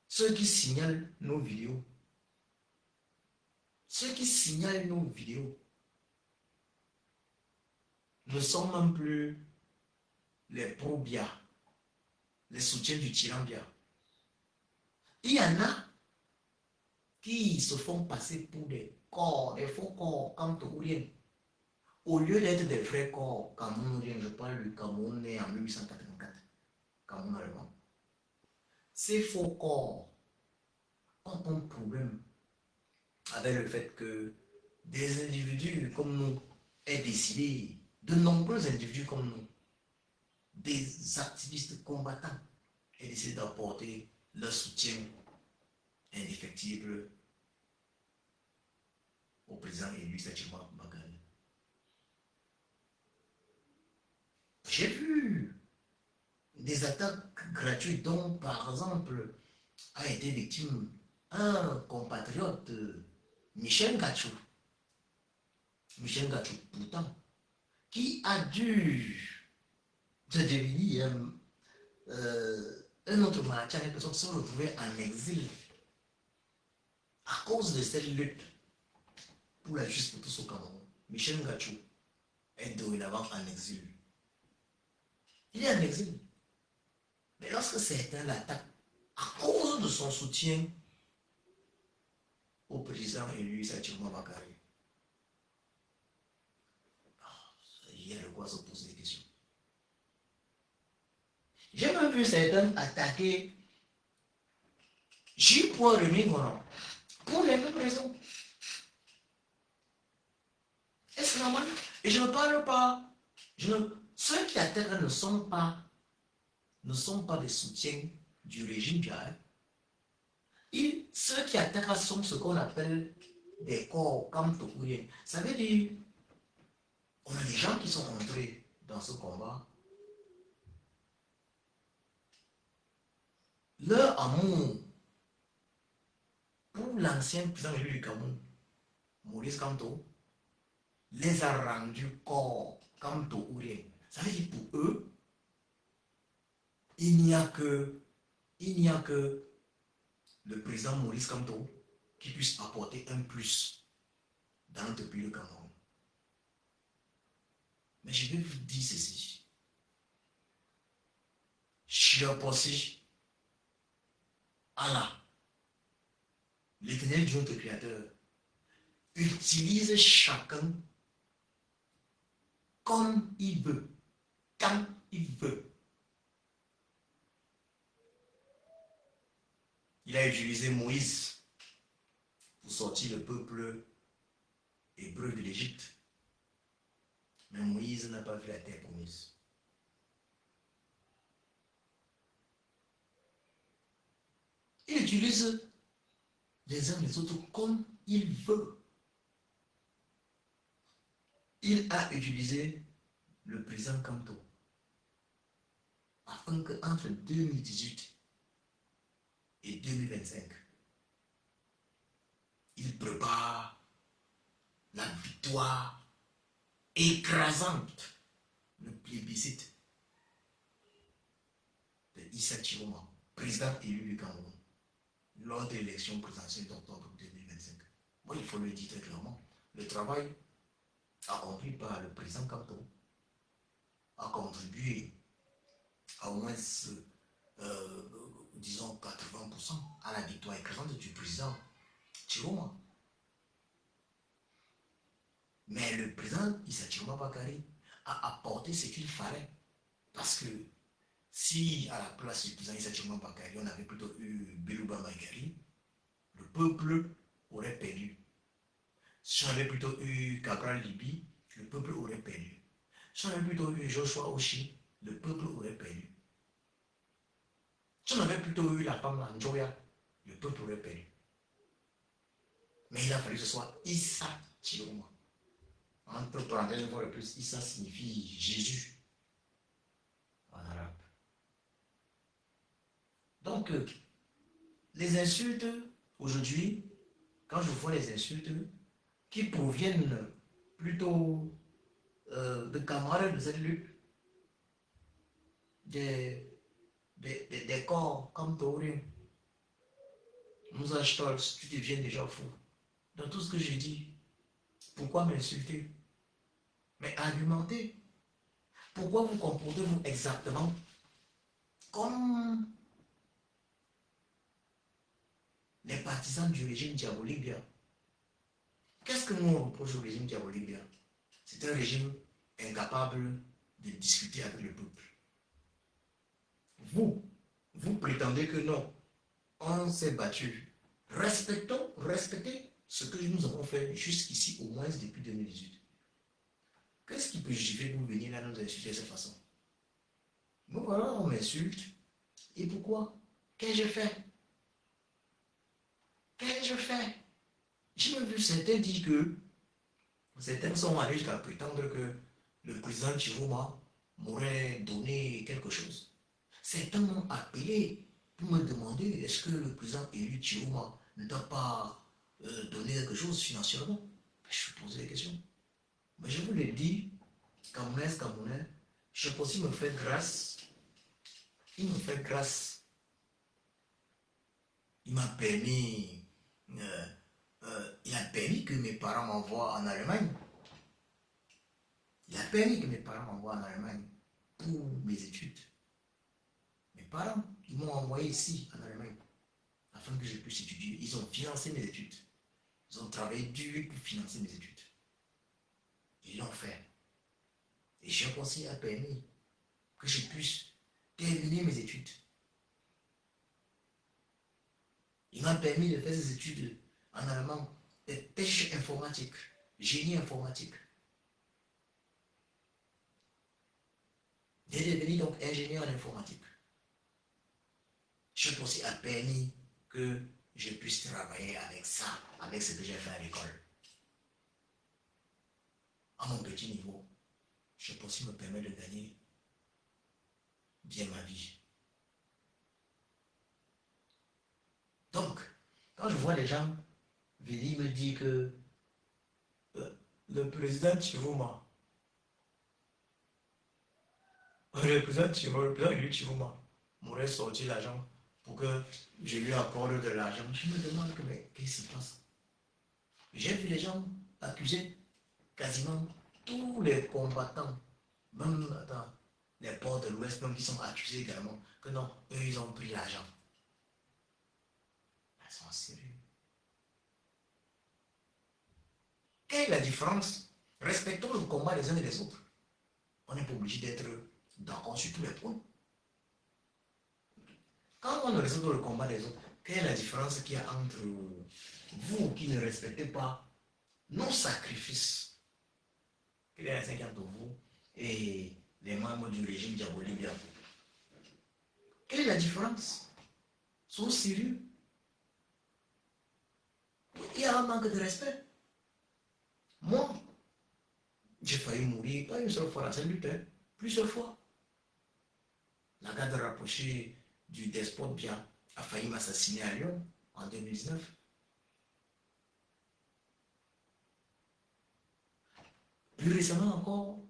ceux qui signalent nos vidéos, ne sont même plus les pro-Bia, les soutiens du tyran Bia. Il y en a qui se font passer pour des corps, des faux corps camerounais. Au lieu d'être des vrais corps camerounais, je parle du Cameroun né en 1884, Cameroun allemand. Ces faux corps ont un problème avec le fait que des individus comme nous aient décidé, de nombreux individus comme nous, des activistes combattants, aient décidé d'apporter leur soutien indéfectible au président élu Sachima Bagani. J'ai vu des attaques gratuites dont, par exemple, a été victime un compatriote, Michel Gachou. Michel Gachou, pourtant, qui a dû devenir un autre marchand, une personne se retrouver en exil à cause de cette lutte pour la justice pour tous au Cameroun. Michel Gachou est dorénavant en exil. Il est en exil. Mais lorsque certains l'attaquent à cause de son soutien au président élu Sachima Bakary, il y a de quoi se poser des questions. J'ai même vu certains attaquer J. Rémi Gonon pour les mêmes raisons. Est-ce normal? Et je ne parle pas. Ceux qui attaquent ne sont pas des soutiens du régime Djaï, ceux qui attaquent sont ce qu'on appelle des corps comme Tokourien. Ça veut dire, on a des gens qui sont entrés dans ce combat. Leur amour pour l'ancien président du Cameroun, Maurice Kamto, les a rendus corps comme Tokourien. Ça veut dire pour eux, il n'y a que le président Maurice Kamto qui puisse apporter un plus dans notre pays, le Cameroun. Mais je vais vous dire ceci. Cher pensée, Allah, l'éternel Dieu, notre créateur, utilise chacun comme il veut, quand il veut. Il a utilisé Moïse pour sortir le peuple hébreu de l'Égypte. Mais Moïse n'a pas vu la terre promise. Il utilise les uns les autres comme il veut. Il a utilisé le président Kamto afin qu'entre 2018 et 2025, il prépare la victoire écrasante, le plébiscite de Issa Chiroma, président élu du Cameroun, lors de l'élection présidentielle d'octobre 2025. Moi, il faut le dire très clairement, le travail accompli par le président Kamto a contribué à au moins, disons, 80% à la victoire écrasante du président Chiroma. Mais le président Issa Chiroma Bakary a apporté ce qu'il fallait. Parce que si à la place du président Issa Chiroma Bakary, on avait plutôt eu Belouba Maïgari, le peuple aurait perdu. Si on avait plutôt eu Cabral Libi, le peuple aurait perdu. Si on avait plutôt eu Joshua Oshi, le peuple aurait perdu. Si on avait plutôt eu la femme Njoya, le peuple aurait perdu. Mais il a fallu que ce soit Issa Chiroma. Entre parenthèses, une fois de plus, Issa signifie Jésus en arabe. Donc, les insultes, aujourd'hui, quand je vois les insultes qui proviennent plutôt de camarades de cette lutte, des corps comme Taurine, Moussa Stolz, tu deviens déjà fou. Dans tout ce que j'ai dit, pourquoi m'insulter? Mais argumentez. Pourquoi vous comportez-vous exactement comme les partisans du régime diabolique bien? Qu'est-ce que nous on reproche au régime diabolique bien? C'est un régime incapable de discuter avec le peuple. Vous prétendez que non, on s'est battu. Respectez ce que nous avons fait jusqu'ici, au moins depuis 2018. Qu'est-ce qui peut justifier que vous veniez là nous insulter de cette façon? Nous voilà, on m'insulte. Et pourquoi? Qu'ai-je fait? Qu'ai-je fait? J'ai même vu certains dire que certains sont allés jusqu'à prétendre que le président Chiroma m'aurait donné quelque chose. Certains m'ont appelé pour me demander est-ce que le président élu Chiroma ne t'a pas donné quelque chose financièrement? Je me posais des questions. Mais je vous l'ai dit, Camerounais, je pense qu'il me fait grâce. Il me fait grâce. Il m'a permis, il a permis que mes parents m'envoient en Allemagne. Il a permis que mes parents m'envoient en Allemagne pour mes études. Mes parents, ils m'ont envoyé ici, en Allemagne, afin que je puisse étudier. Ils ont financé mes études. Ils ont travaillé dur pour financer mes études. Ils l'ont fait. Et j'ai conseil a permis que je puisse terminer mes études. Il m'a permis de faire des études en allemand, des pêches informatiques, génie informatique. J'ai devenu donc ingénieur en informatique. je suis aussi à permis que je puisse travailler avec ça, avec ce que j'ai fait à l'école. À mon petit niveau, je peux aussi me permettre de gagner bien ma vie. Donc, quand je vois les gens venir me dire que le président Chivouma, le président Chivouma m'aurait sorti l'argent pour que je lui accorde de l'argent, je me demande que, mais qu'est-ce qui se passe? J'ai vu les gens accuser quasiment tous les combattants, même dans les ports de l'Ouest, même qui sont accusés également, que non, eux, ils ont pris l'argent. Ils sont sérieux. Quelle est la différence? Respectons le combat des uns et des autres. On n'est pas obligé d'être d'accord sur tous les points. Quand on respecte le combat des autres, quelle est la différence qu'il y a entre vous qui ne respectez pas nos sacrifices? Quelle est la différence entre vous et les membres du régime diabolique? Quelle est la différence? Sois sérieux. Il y a un manque de respect. Moi, j'ai failli mourir pas une seule fois dans cette lutte, plusieurs fois. La garde rapprochée du despote Bia a failli m'assassiner à Lyon en 2019. Plus récemment encore,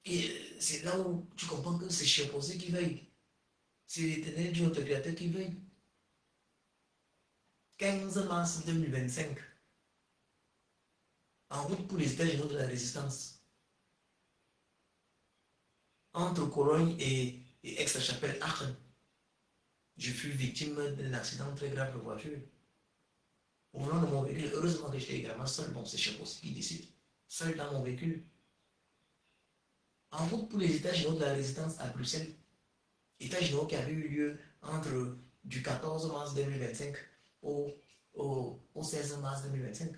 et c'est là où tu comprends que c'est Chimposé qui veille. C'est l'éternel Dieu, notre créateur qui veille. 15 mars 2025. En route pour les États généraux de la résistance. Entre Cologne et Aix-la-Chapelle, Aachen. Je fus victime d'un accident très grave de voiture. Au volant de mon véhicule, heureusement que j'étais également seul. Bon, c'est Chimposé qui décide. Seul dans mon véhicule. En route pour les États généraux de la résistance à Bruxelles. États généraux qui avaient eu lieu entre du 14 mars 2025 au 16 mars 2025.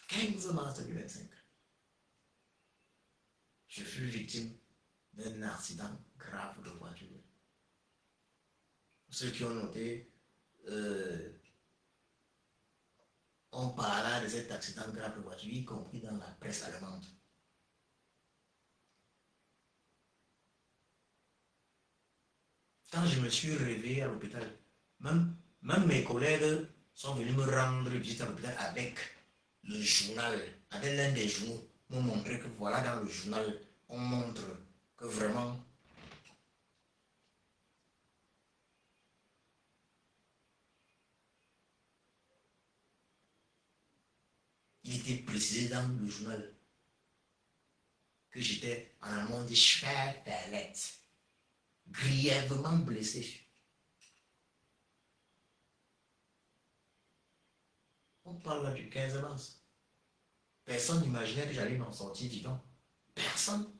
15 mars 2025. Je fus victime d'un accident grave de voiture. Ceux qui ont noté, on parla de cet accident grave de voiture, y compris dans la presse allemande. Quand je me suis réveillé à l'hôpital, même mes collègues sont venus me rendre visite à l'hôpital avec le journal, avec l'un des journaux, m'ont montré que voilà, dans le journal, on montre que vraiment il était précisé dans le journal que j'étais en allemand dit schwer verletzt, grièvement blessé. On parle là du 15 mars. Personne n'imaginait que j'allais m'en sortir vivant. Personne.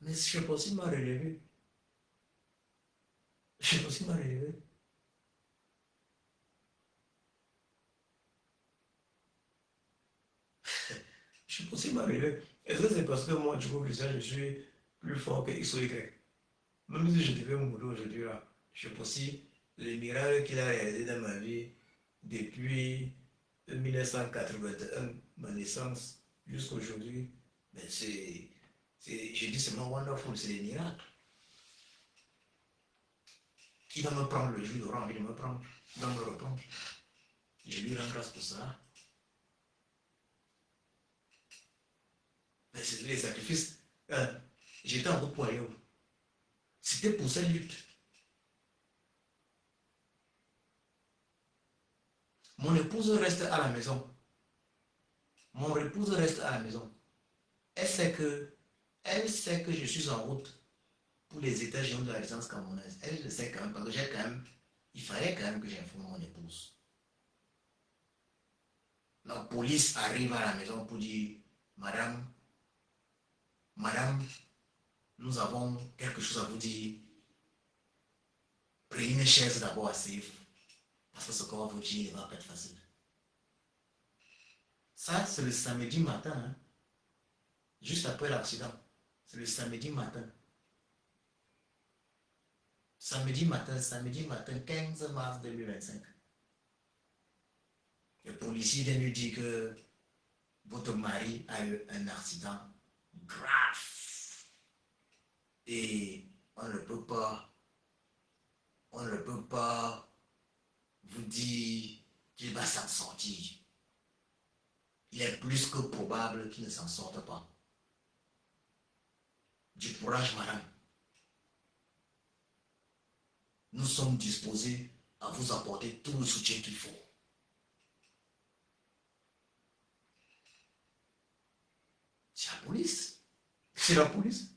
Mais je peux aussi m'a relevé. Je peux aussi m'a relevé. Je peux aussi m'a relevé. Est-ce que c'est parce que moi, du coup, je suis plus fort que X ou Y? Même si je devais mourir aujourd'hui, là, je peux aussi les miracles qu'il a réalisés dans ma vie depuis 1981, ma naissance, jusqu'à aujourd'hui, ben je dis seulement wonderful, c'est des miracles. Qui va me prendre le jour, il aura envie de me prendre, il va me reprendre. Je lui rends grâce pour ça. Mais c'est les sacrifices. J'étais en route pour aller où? C'était pour cette lutte. Mon épouse reste à la maison. Mon épouse reste à la maison. Elle sait que je suis en route pour les États généraux de la résistance camerounaise. Elle le sait quand même, parce que il fallait quand même que j'informe mon épouse. La police arrive à la maison pour dire, madame, nous avons quelque chose à vous dire. Prenez une chaise d'abord asseyez-vous. Parce que ce qu'on va vous dire ne va pas être facile. Ça, c'est le samedi matin, hein, juste après l'accident. C'est le samedi matin. samedi matin 15 mars 2025. Le policier vient lui dire que votre mari a eu un accident grave et on ne peut pas vous dire qu'il va s'en sortir. Il est plus que probable qu'il ne s'en sorte pas. Du courage, madame. Nous sommes disposés à vous apporter tout le soutien qu'il faut. C'est la police. C'est la police.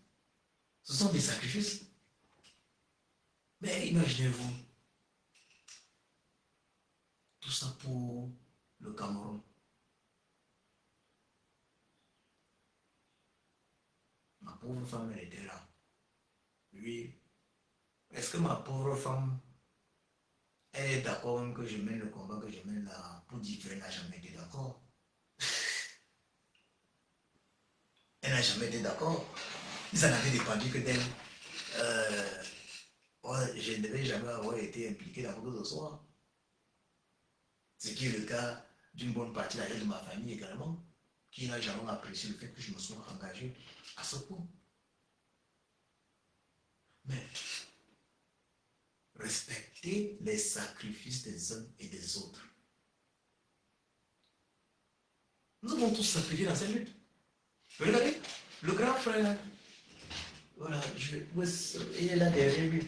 Ce sont des sacrifices. Mais imaginez-vous, tout ça pour le Cameroun. Ma pauvre femme, elle était là. Oui. Est-ce que ma pauvre femme, elle est d'accord même que je mène le combat que je mène là pour dire qu'elle n'a jamais été d'accord? Elle n'a jamais été d'accord. Ils en avaient dépendu que d'elle. Je ne devais jamais avoir été impliqué dans quoi que ce soit. Ce qui est le cas d'une bonne partie de ma famille également, qui n'a jamais apprécié le fait que je me sois engagé à ce point. Mais respecter les sacrifices des uns et des autres. Nous avons tous sacrifié dans cette lutte. Regardez, le grand frère, voilà, il est là derrière lui.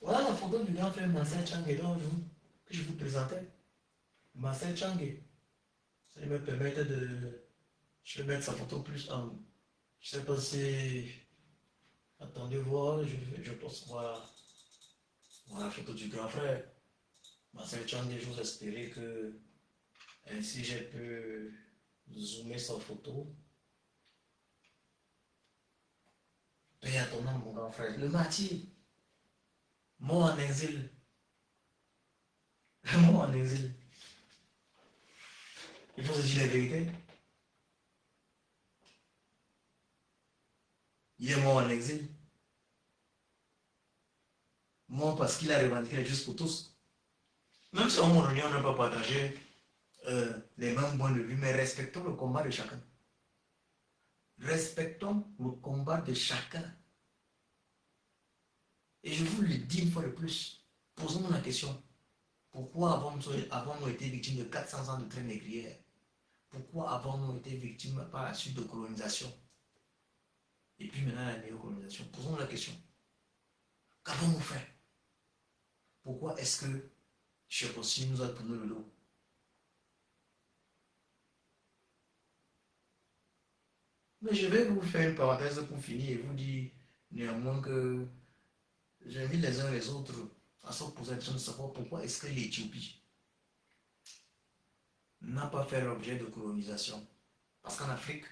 Voilà la photo du grand frère Marcel Changé que je vous présentais. Marcel Changé. Ça me permet de... Je vais mettre sa photo plus en... Je sais pas si... Attendez voir, je pense voir la photo du grand frère. Marcel Changé, j'ose espérer que ainsi j'ai pu zoomer sa photo. Paix à ton âme, mon grand frère. Le martyr. Mort en exil. Mort en exil. Il faut se dire la vérité. Il est mort en exil. Mort parce qu'il a revendiqué les justes pour tous. Même si à un moment donné, on n'a pas partagé les mêmes points de vue, mais respectons le combat de chacun. Respectons le combat de chacun. Et je vous le dis une fois de plus, posons-nous la question. Pourquoi avons-nous été victimes de 400 ans de traite négrière? Pourquoi avons-nous été victimes par la suite de colonisation? Et puis maintenant la néocolonisation. Posons-nous la question. Qu'avons-nous fait? Pourquoi est-ce que Chepossi nous a tourné le dos? Mais je vais vous faire une parenthèse pour finir et vous dire néanmoins que j'invite les uns et les autres à se poser la question de savoir pourquoi est-ce que l'Éthiopie n'a pas fait l'objet de colonisation. Parce qu'en Afrique,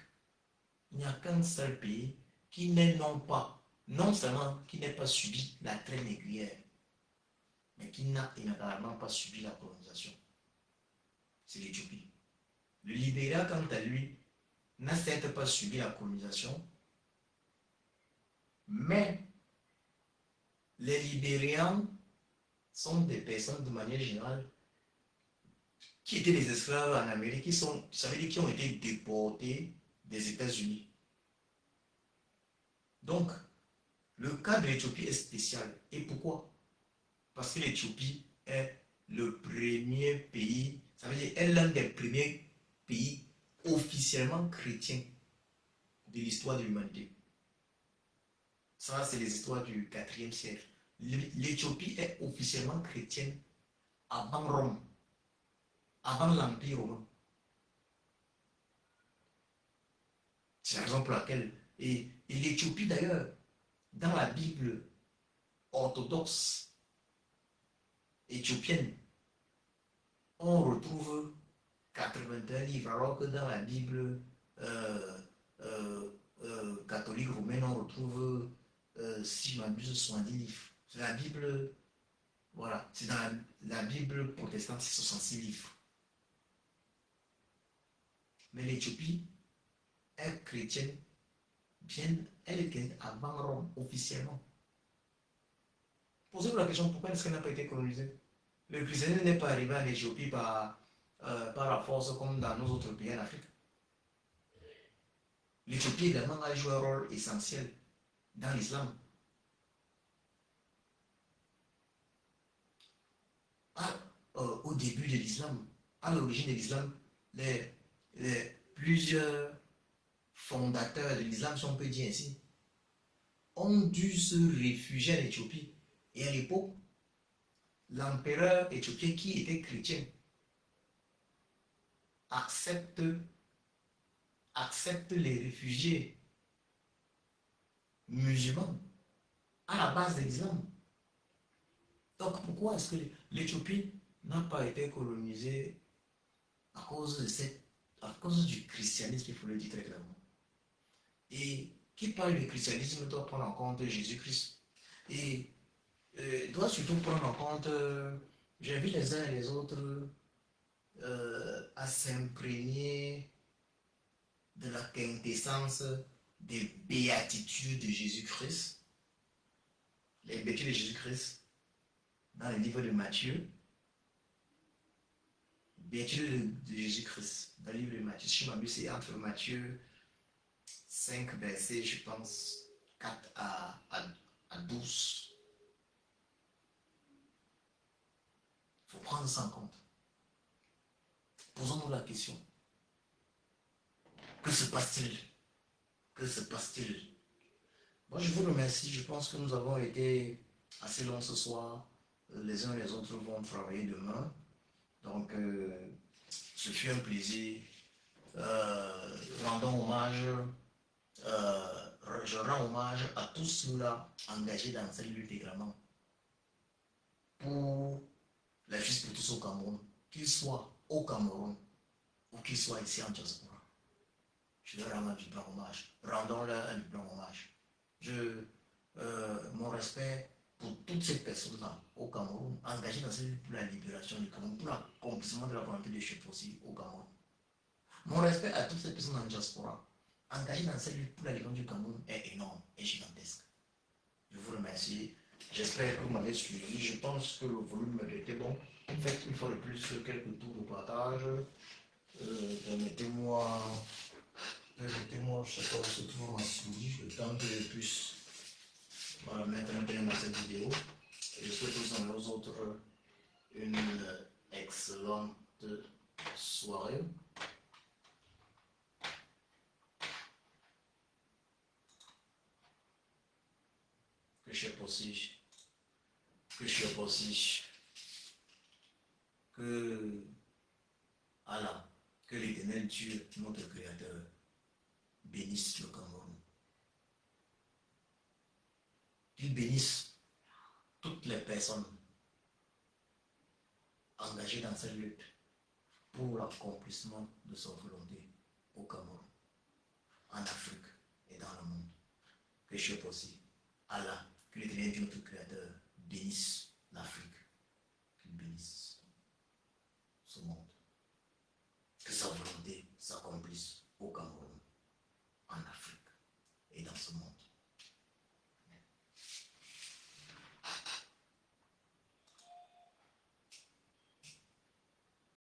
il n'y a qu'un seul pays qui n'est non seulement qui n'ait pas subi la traite négrière, mais qui n'a également pas subi la colonisation. C'est l'Éthiopie. Le Libéria, quant à lui, n'a certes pas subi la colonisation, mais les Libériens sont des personnes de manière générale qui étaient des esclaves en Amérique, ça veut dire qui ont été déportés des États-Unis. Donc, le cas de l'Éthiopie est spécial. Et pourquoi? Parce que l'Éthiopie est le premier pays, ça veut dire est l'un des premiers pays officiellement chrétiens de l'histoire de l'humanité. Ça, c'est les histoires du 4e siècle. L'Éthiopie est officiellement chrétienne avant Rome, avant l'Empire romain. C'est la raison pour laquelle, et l'Éthiopie d'ailleurs, dans la Bible orthodoxe éthiopienne, on retrouve 81 livres, alors que dans la Bible catholique romaine, on retrouve, si je m'abuse, 70 livres. C'est la Bible, voilà, c'est dans la Bible protestante, c'est 66 livres. Mais l'Éthiopie est chrétienne, elle est chrétienne avant Rome, officiellement. Posez-vous la question, pourquoi est-ce qu'elle n'a pas été colonisée? Le christianisme n'est pas arrivé en Éthiopie par la force comme dans nos autres pays en Afrique. L'Éthiopie également a joué un rôle essentiel dans l'islam. Au début de l'islam, à l'origine de l'islam, plusieurs fondateurs de l'islam, si on peut dire ainsi, ont dû se réfugier en Éthiopie. Et à l'époque, l'empereur éthiopien qui était chrétien accepte les réfugiés musulmans à la base de l'islam. Donc pourquoi est-ce que l'Éthiopie n'a pas été colonisée à cause du christianisme, il faut le dire très clairement. Et qui parle du christianisme doit prendre en compte Jésus-Christ. Et doit surtout prendre en compte, j'invite les uns et les autres à s'imprégner de la quintessence des béatitudes de Jésus-Christ. Les béatitudes de Jésus-Christ dans le livre de Matthieu. Béatitude de Jésus-Christ dans le livre de Matthieu. Si je m'abuse, c'est entre Matthieu 5 versets, je pense, 4 à 12. Il faut prendre ça en compte. Posons-nous la question. Que se passe-t-il? Que se passe-t-il? Moi, je vous remercie. Je pense que nous avons été assez longs ce soir. Les uns et les autres vont travailler demain. Donc, ce fut un plaisir. Rendons hommage, je rends hommage à tous ceux-là engagés dans cette lutte également pour la justice pour tous au Cameroun, qu'ils soient au Cameroun ou qu'ils soient ici en diaspora. Je leur rends un vibrant hommage. Rendons-leur un vibrant hommage. Mon respect pour toutes ces personnes-là au Cameroun, engagées dans cette lutte pour la libération du Cameroun, pour l'accomplissement de la volonté de chef aussi au Cameroun. Mon respect à toutes ces personnes en diaspora, engagées dans cette lutte pour la libération du Cameroun, est énorme et gigantesque. Je vous remercie. J'espère que vous m'avez suivi. Je pense que le volume était bon. Faites une fois de plus quelques tours de partage. Permettez-moi, je sais pas où se trouve ma souris, le temps que je puisse mettre un terme à cette vidéo. Et je souhaite aux autres une excellente soirée. Que je aussi, que Allah, que l'Éternel Dieu, notre Créateur, bénisse le Cameroun. Qu'il bénisse toutes les personnes engagées dans cette lutte pour l'accomplissement de sa volonté au Cameroun, en Afrique et dans le monde. Que je aussi, Allah, que l'Éternel Dieu, notre Créateur, bénisse l'Afrique, qu'il bénisse ce monde.